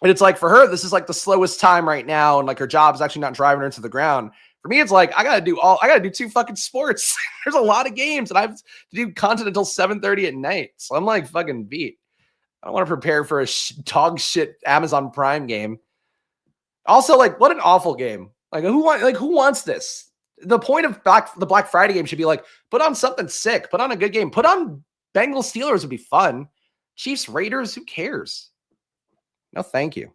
it's like for her, this is like the slowest time right now, and like her job is actually not driving her into the ground. For me, it's like I gotta do 2 fucking sports. There's a lot of games, and I have to do content until 7:30 at night. So I'm like fucking beat. I don't want to prepare for a dog shit Amazon Prime game. Also, like, what an awful game. Like, who wants this? The point of the Black Friday game should be like, put on something sick. Put on a good game. Put on Bengals Steelers would be fun. Chiefs Raiders, who cares? No, thank you.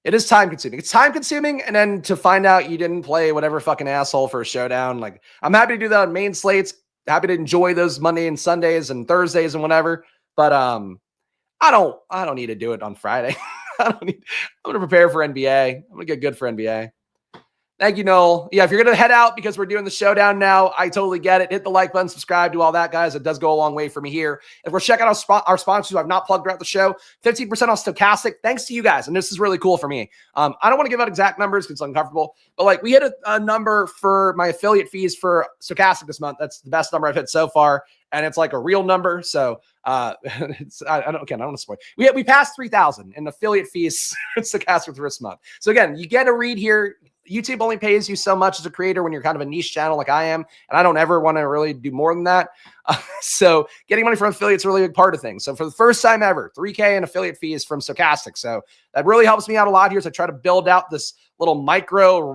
It is time consuming. It's time consuming, and then to find out you didn't play whatever fucking asshole for a showdown. Like, I'm happy to do that on main slates. Happy to enjoy those Monday and Sundays and Thursdays and whatever. But I don't need to do it on Friday. I'm going to prepare for NBA. I'm going to get good for NBA. Thank you, Noel. Yeah, if you're going to head out because we're doing the showdown now, I totally get it. Hit the like button, subscribe, do all that, guys. It does go a long way for me here. If we're checking out our sponsors who I've not plugged throughout the show, 15% off Stochastic. Thanks to you guys. And this is really cool for me. I don't want to give out exact numbers because it's uncomfortable, but like we hit a number for my affiliate fees for Stochastic this month. That's the best number I've hit so far. And it's like a real number. So I don't want to spoil. We passed 3,000 in affiliate fees Stochastic for this month. So again, you get a read here. YouTube only pays you so much as a creator when you're kind of a niche channel like I am. And I don't ever want to really do more than that. So getting money from affiliates is a really big part of things. So for the first time ever, $3K in affiliate fees from Stochastic. So that really helps me out a lot here as I try to build out this little micro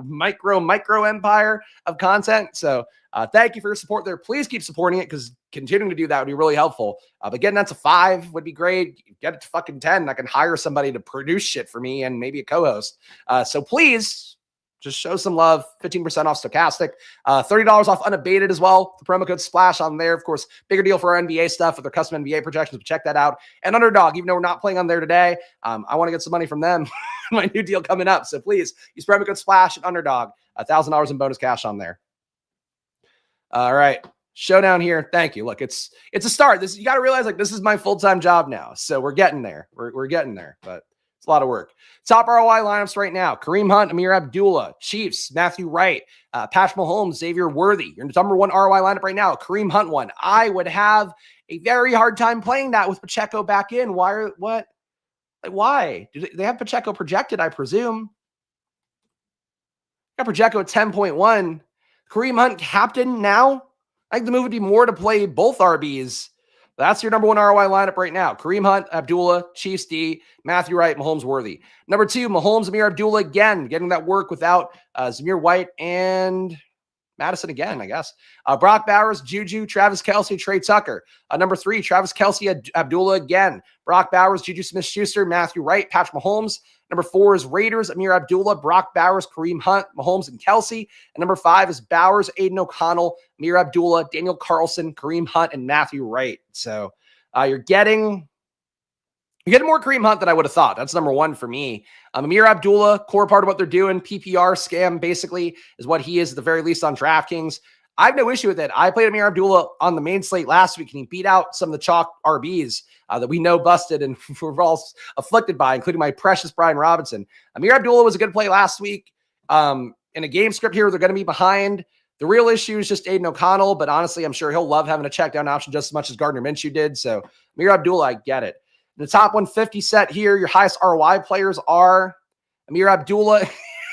empire of content. So thank you for your support there. Please keep supporting it because continuing to do that would be really helpful. But getting that to 5 would be great. Get it to fucking 10. I can hire somebody to produce shit for me and maybe a co-host. So please just show some love. 15% off Stochastic. $30 off unabated as well. The promo code SPLASH on there. Of course, bigger deal for our NBA stuff with their custom NBA projections. But check that out. And Underdog, even though we're not playing on there today, I want to get some money from them. My new deal coming up. So please use promo code SPLASH at Underdog. $1,000 in bonus cash on there. All right. Showdown here. Thank you. Look, it's a start. You got to realize like this is my full-time job now. So we're getting there. We're getting there, but it's a lot of work. Top ROI lineups right now. Kareem Hunt, Amir Abdullah, Chiefs, Matthew Wright, Patrick Mahomes, Xavier Worthy. Your number one ROI lineup right now. Kareem Hunt one. I would have a very hard time playing that with Pacheco back in. Why? Do they have Pacheco projected, I presume? Got Pacheco at 10.1. Kareem Hunt captain now. I think the move would be more to play both RBs. That's your number one ROI lineup right now. Kareem Hunt, Abdullah, Chiefs D, Matthew Wright, Mahomes Worthy. Number 2, Mahomes, Amir Abdullah again, getting that work without Zamir White and Madison again, I guess. Brock Bowers, Juju, Travis Kelce, Trey Tucker. Number 3, Travis Kelce, Abdullah again. Brock Bowers, Juju Smith-Schuster, Matthew Wright, Patrick Mahomes. Number 4 is Raiders, Amir Abdullah, Brock Bowers, Kareem Hunt, Mahomes, and Kelce. And number 5 is Bowers, Aiden O'Connell, Amir Abdullah, Daniel Carlson, Kareem Hunt, and Matthew Wright. So you're getting more Kareem Hunt than I would have thought. That's number 1 for me. Amir Abdullah, core part of what they're doing, PPR scam basically is what he is at the very least on DraftKings. I have no issue with it. I played Amir Abdullah on the main slate last week, and he beat out some of the chalk RBs that we know busted and we're all afflicted by, including my precious Brian Robinson. Amir Abdullah was a good play last week. In a game script here, they're going to be behind. The real issue is just Aiden O'Connell, but honestly, I'm sure he'll love having a check down option just as much as Gardner Minshew did. So Amir Abdullah, I get it. The top 150 set here, your highest ROI players are Amir Abdullah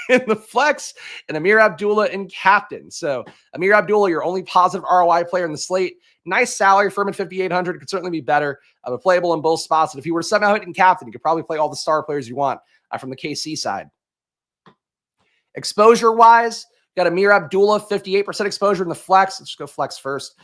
in the flex and Amir Abdullah in captain. So Amir Abdullah, your only positive ROI player in the slate. Nice salary for him at 5,800. Could certainly be better, but playable in both spots. And if you were to somehow hit in captain, you could probably play all the star players you want from the KC side. Exposure-wise, got Amir Abdullah, 58% exposure in the flex. Let's go flex first.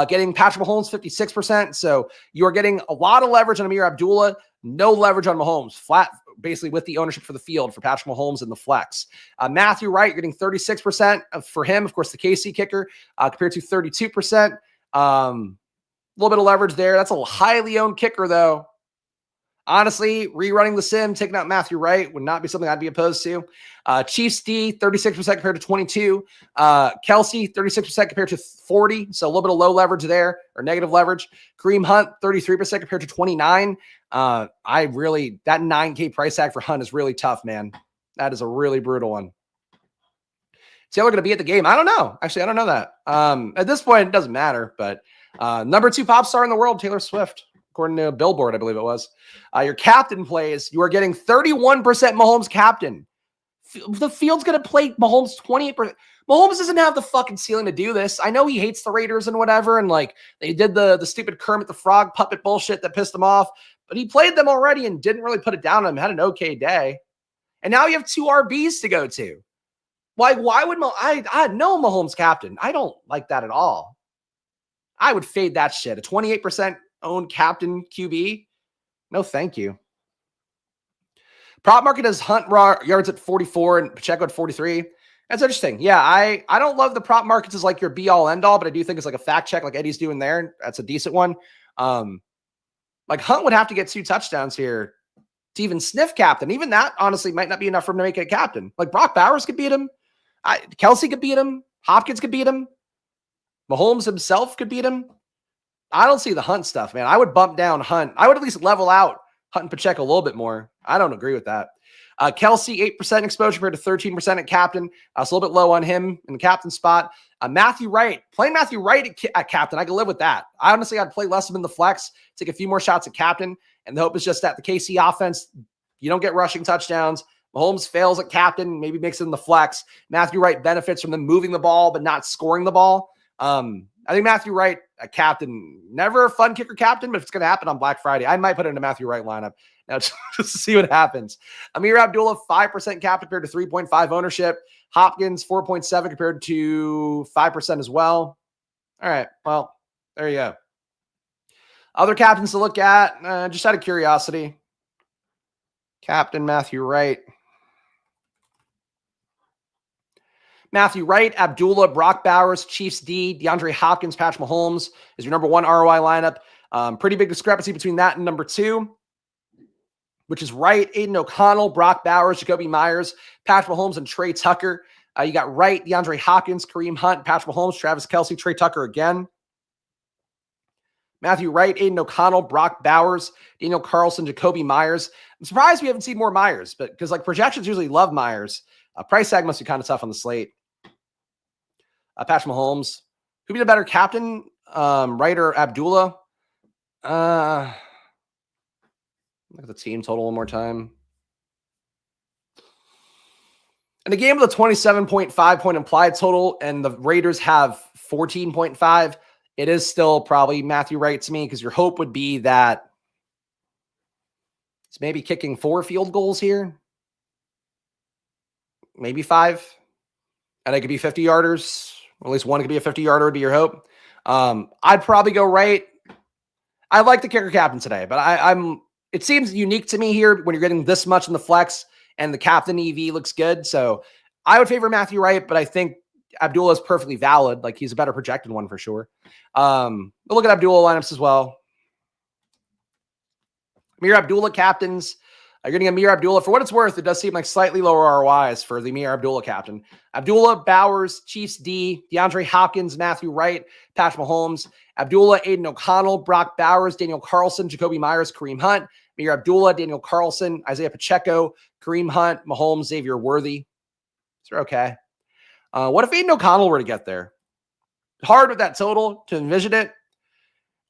Getting Patrick Mahomes, 56%. So you're getting a lot of leverage on Amir Abdullah, no leverage on Mahomes. Flat, basically with the ownership for the field for Patrick Mahomes in the flex. Matthew Wright, you're getting 36% for him. Of course, the KC kicker compared to 32%. A little bit of leverage there. That's a highly owned kicker, though. Honestly, rerunning the sim, taking out Matthew Wright would not be something I'd be opposed to. Chiefs D, 36% compared to 22. Kelce, 36% compared to 40. So a little bit of low leverage there, or negative leverage. Kareem Hunt, 33% compared to 29. That 9K price tag for Hunt is really tough, man. That is a really brutal one. Taylor going to be at the game? I don't know. Actually, I don't know that. At this point, it doesn't matter. But number 2 pop star in the world, Taylor Swift. According to Billboard, I believe it was. Your captain plays, you are getting 31% Mahomes captain. The field's going to play Mahomes 28%. Mahomes doesn't have the fucking ceiling to do this. I know he hates the Raiders and whatever, and like they did the stupid Kermit the Frog puppet bullshit that pissed him off, but he played them already and didn't really put it down on him, had an okay day. And now you have 2 RBs to go to. Like, why would I know Mahomes captain? I don't like that at all. I would fade that shit. A 28% owned captain QB? No, thank you. Prop market has Hunt yards at 44 and Pacheco at 43. That's interesting. Yeah, I don't love the prop markets as like your be-all, end-all, but I do think it's like a fact check like Eddie's doing there. That's a decent one. Like Hunt would have to get 2 touchdowns here to even sniff captain. Even that, honestly, might not be enough for him to make it a captain. Like Brock Bowers could beat him. Kelsey could beat him. Hopkins could beat him. Mahomes himself could beat him. I don't see the Hunt stuff, man. I would bump down Hunt. I would at least level out Hunt and Pacheco a little bit more. I don't agree with that. Kelsey, 8% exposure compared to 13% at captain. It's a little bit low on him in the captain spot. Matthew Wright, playing Matthew Wright at captain, I can live with that. I honestly, I'd play less of him in the flex, take a few more shots at captain, and the hope is just that the KC offense, you don't get rushing touchdowns. Mahomes fails at captain, maybe makes it in the flex. Matthew Wright benefits from them moving the ball but not scoring the ball. I think Matthew Wright, a captain, never a fun kicker captain, but if it's going to happen on Black Friday, I might put it in a Matthew Wright lineup now just to see what happens. Amir Abdullah, 5% captain compared to 3.5 ownership. Hopkins, 4.7 compared to 5% as well. All right, well, there you go. Other captains to look at, just out of curiosity. Captain Matthew Wright. Matthew Wright, Abdullah, Brock Bowers, Chiefs D, DeAndre Hopkins, Patrick Mahomes is your number one ROI lineup. Pretty big discrepancy between that and number two, which is Wright, Aiden O'Connell, Brock Bowers, Jacoby Myers, Patrick Mahomes, and Trey Tucker. You got Wright, DeAndre Hopkins, Kareem Hunt, Patrick Mahomes, Travis Kelce, Trey Tucker again. Matthew Wright, Aiden O'Connell, Brock Bowers, Daniel Carlson, Jacoby Myers. I'm surprised we haven't seen more Myers, but because like projections usually love Myers. Price tag must be kind of tough on the slate. Patrick Mahomes. Who'd be the better captain, Wright or Abdullah? Look at the team total one more time. In the game with a 27.5 point implied total and the Raiders have 14.5, it is still probably Matthew Wright to me because your hope would be that it's maybe kicking 4 field goals here. Maybe 5. And it could be 50-yarders. Or at least one could be a 50-yarder would be your hope. I'd probably go Wright. I like the kicker captain today, but it seems unique to me here when you're getting this much in the flex and the captain EV looks good. So I would favor Matthew Wright, but I think Abdullah is perfectly valid. Like he's a better projected one for sure. We'll look at Abdullah lineups as well. Amir Abdullah captains. You're getting Amir Abdullah. For what it's worth, it does seem like slightly lower ROIs for the Amir Abdullah captain. Abdullah, Bowers, Chiefs D, DeAndre Hopkins, Matthew Wright, Patrick Mahomes, Abdullah, Aiden O'Connell, Brock Bowers, Daniel Carlson, Jacoby Myers, Kareem Hunt, Amir Abdullah, Daniel Carlson, Isaiah Pacheco, Kareem Hunt, Mahomes, Xavier Worthy. They're okay. What if Aiden O'Connell were to get there? Hard with that total to envision it.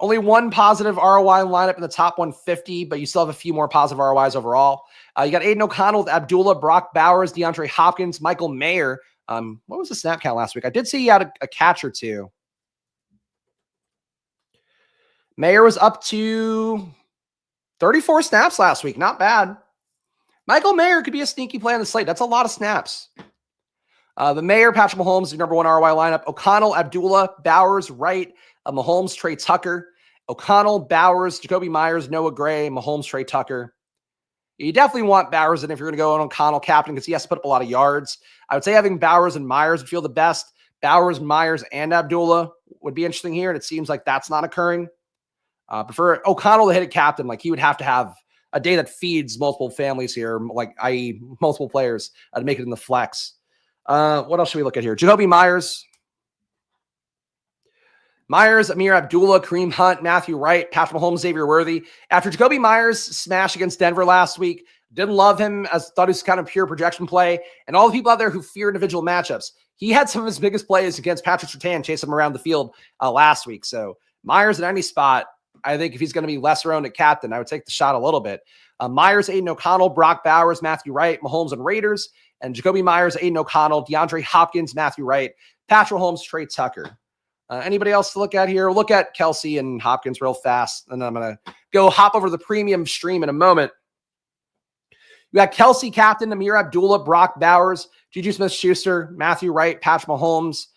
Only one positive ROI lineup in the top 150, but you still have a few more positive ROIs overall. You got Aiden O'Connell with Abdullah, Brock Bowers, DeAndre Hopkins, Michael Mayer. What was the snap count last week? I did see he had a catch or two. Mayer was up to 34 snaps last week. Not bad. Michael Mayer could be a sneaky play on the slate. That's a lot of snaps. The Mayer, Patrick Mahomes, your number one ROI lineup. O'Connell, Abdullah, Bowers, Wright, Mahomes, Trey Tucker. O'Connell, Bowers, Jacoby Myers, Noah Gray, Mahomes, Trey Tucker. You definitely want Bowers in if you're going to go on O'Connell captain because he has to put up a lot of yards. I would say having Bowers and Myers would feel the best. Bowers, Myers, and Abdullah would be interesting here, and it seems like that's not occurring. But for O'Connell to hit a captain, like he would have to have a day that feeds multiple families here, like i.e. multiple players to make it in the flex. What else should we look at here? Jacoby Myers. Myers, Amir Abdullah, Kareem Hunt, Matthew Wright, Patrick Mahomes, Xavier Worthy. After Jacoby Myers' smash against Denver last week, didn't love him, as thought he was kind of pure projection play, and all the people out there who fear individual matchups, he had some of his biggest plays against Patrick Surtain, chasing him around the field last week. So Myers in any spot, I think if he's going to be lesser owned at captain, I would take the shot a little bit. Myers, Aiden O'Connell, Brock Bowers, Matthew Wright, Mahomes and Raiders, and Jacoby Myers, Aiden O'Connell, DeAndre Hopkins, Matthew Wright, Patrick Mahomes, Trey Tucker. Anybody else to look at here? We'll look at Kelsey and Hopkins real fast, and then I'm going to go hop over to the premium stream in a moment. You got Kelsey captain, Amir Abdullah, Brock Bowers, Juju Smith-Schuster, Matthew Wright, Patrick Mahomes.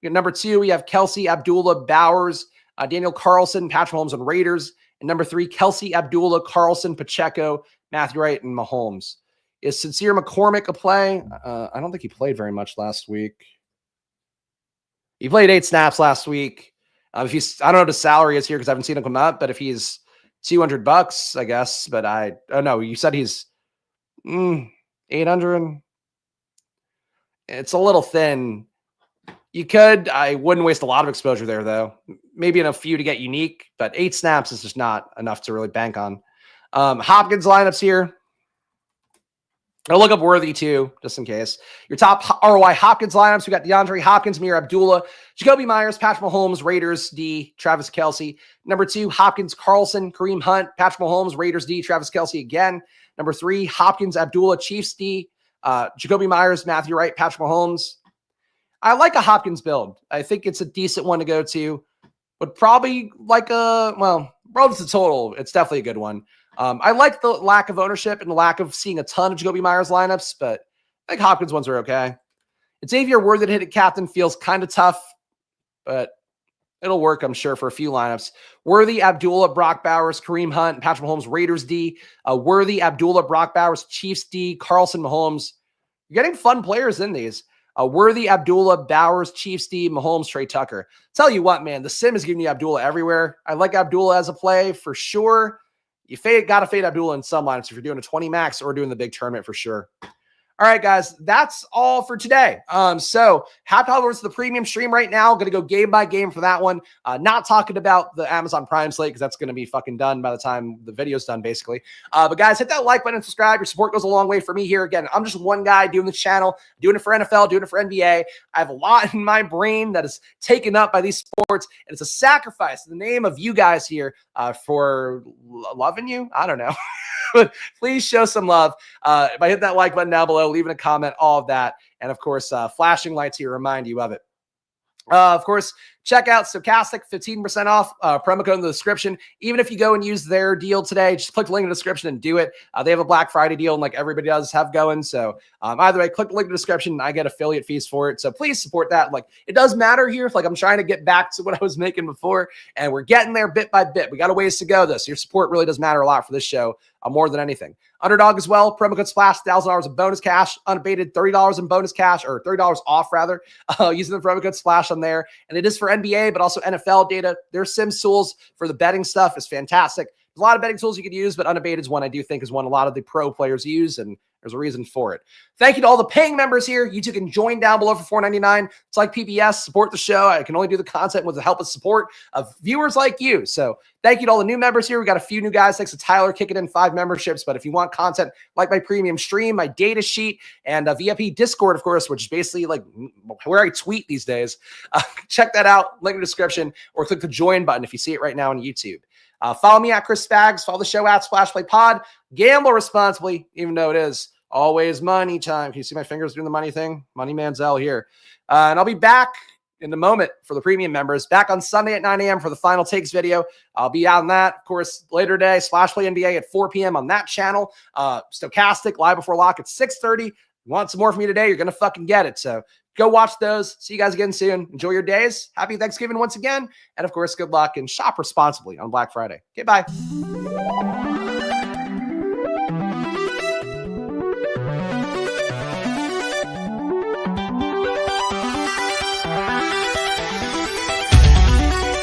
Number 2, we have Kelsey, Abdullah, Bowers, Daniel Carlson, Patrick Mahomes and Raiders. And number 3, Kelsey, Abdullah, Carlson, Pacheco, Matthew Wright, and Mahomes. Is Sincere McCormick a play? I don't think he played very much last week. He played 8 snaps last week. If he's, I don't know what his salary is here because I haven't seen him come up, but if he's $200, I guess. But I don't know. You said he's 800. It's a little thin. I wouldn't waste a lot of exposure there, though. Maybe in a few to get unique, but 8 snaps is just not enough to really bank on. Hopkins lineups here. I'll look up Worthy too, just in case. Your top ROI Hopkins lineups. We got DeAndre Hopkins, Amir Abdullah, Jacoby Myers, Patrick Mahomes, Raiders D, Travis Kelce. Number 2, Hopkins, Carlson, Kareem Hunt, Patrick Mahomes, Raiders D, Travis Kelce again. Number 3, Hopkins, Abdullah, Chiefs D, Jacoby Myers, Matthew Wright, Patrick Mahomes. I like a Hopkins build. I think it's a decent one to go to. But probably like relative to total, it's definitely a good one. I like the lack of ownership and the lack of seeing a ton of Jacoby Myers lineups, but I think Hopkins ones are okay. Xavier Worthy to hit at captain feels kind of tough, but it'll work, I'm sure, for a few lineups. Worthy, Abdullah, Brock Bowers, Kareem Hunt, Patrick Mahomes, Raiders D. Worthy, Abdullah, Brock Bowers, Chiefs D, Carlson, Mahomes. You're getting fun players in these. Worthy, Abdullah, Bowers, Chiefs D, Mahomes, Trey Tucker. Tell you what, man, the sim is giving you Abdullah everywhere. I like Abdullah as a play for sure. You got to fade Abdullah in some lineups if you're doing a 20 max or doing the big tournament for sure. All right, guys, that's all for today. So happy holidays to the premium stream right now. Going to go game by game for that one. Not talking about the Amazon Prime slate because that's going to be fucking done by the time the video's done, basically. But guys, hit that like button and subscribe. Your support goes a long way for me here. Again, I'm just one guy doing the channel, doing it for NFL, doing it for NBA. I have a lot in my brain that is taken up by these sports, and it's a sacrifice in the name of you guys here for loving you. I don't know. But please show some love by hitting that like button down below, leaving a comment, all of that. And of course, flashing lights here remind you of it. Of course, check out Stochastic, 15% off, promo code in the description. Even if you go and use their deal today, just click the link in the description and do it. They have a Black Friday deal, and like everybody does have going. So either way, click the link in the description, and I get affiliate fees for it. So please support that. Like, it does matter here. If, like, I'm trying to get back to what I was making before, and we're getting there bit by bit. We got a ways to go, though. So your support really does matter a lot for this show, more than anything. Underdog as well. Promo code SPLASH, $1,000 in bonus cash, unabated $30 in bonus cash, or $30 off rather, using the promo code SPLASH on there. And it is for NBA, but also NFL data. Their Sims tools for the betting stuff is fantastic. There's a lot of betting tools you could use, but unabated is one I do think is one a lot of the pro players use, and there's a reason for it. Thank you to all the paying members here. You too can join down below for $4.99. It's like PBS. Support the show. I can only do the content with the help and support of viewers like you. So thank you to all the new members here. We got a few new guys. Thanks to Tyler kicking in 5 memberships. But if you want content like my premium stream, my data sheet, and VIP Discord, of course, which is basically like where I tweet these days, check that out. Link in the description, or click the join button if you see it right now on YouTube. Follow me at Chris Spags. Follow the show at SplashPlayPod. Gamble responsibly, even though it is always money time. Can you see my fingers doing the money thing? Money Manziel here. And I'll be back in a moment for the premium members. Back on Sunday at 9 a.m. for the Final Takes video. I'll be out on that. Of course, later today, SplashPlay NBA at 4 p.m. on that channel. Stochastic, live before lock at 6:30. You want some more from me today, you're going to fucking get it. So go watch those. See you guys again soon. Enjoy your days. Happy Thanksgiving once again. And of course, good luck and shop responsibly on Black Friday. Okay, bye.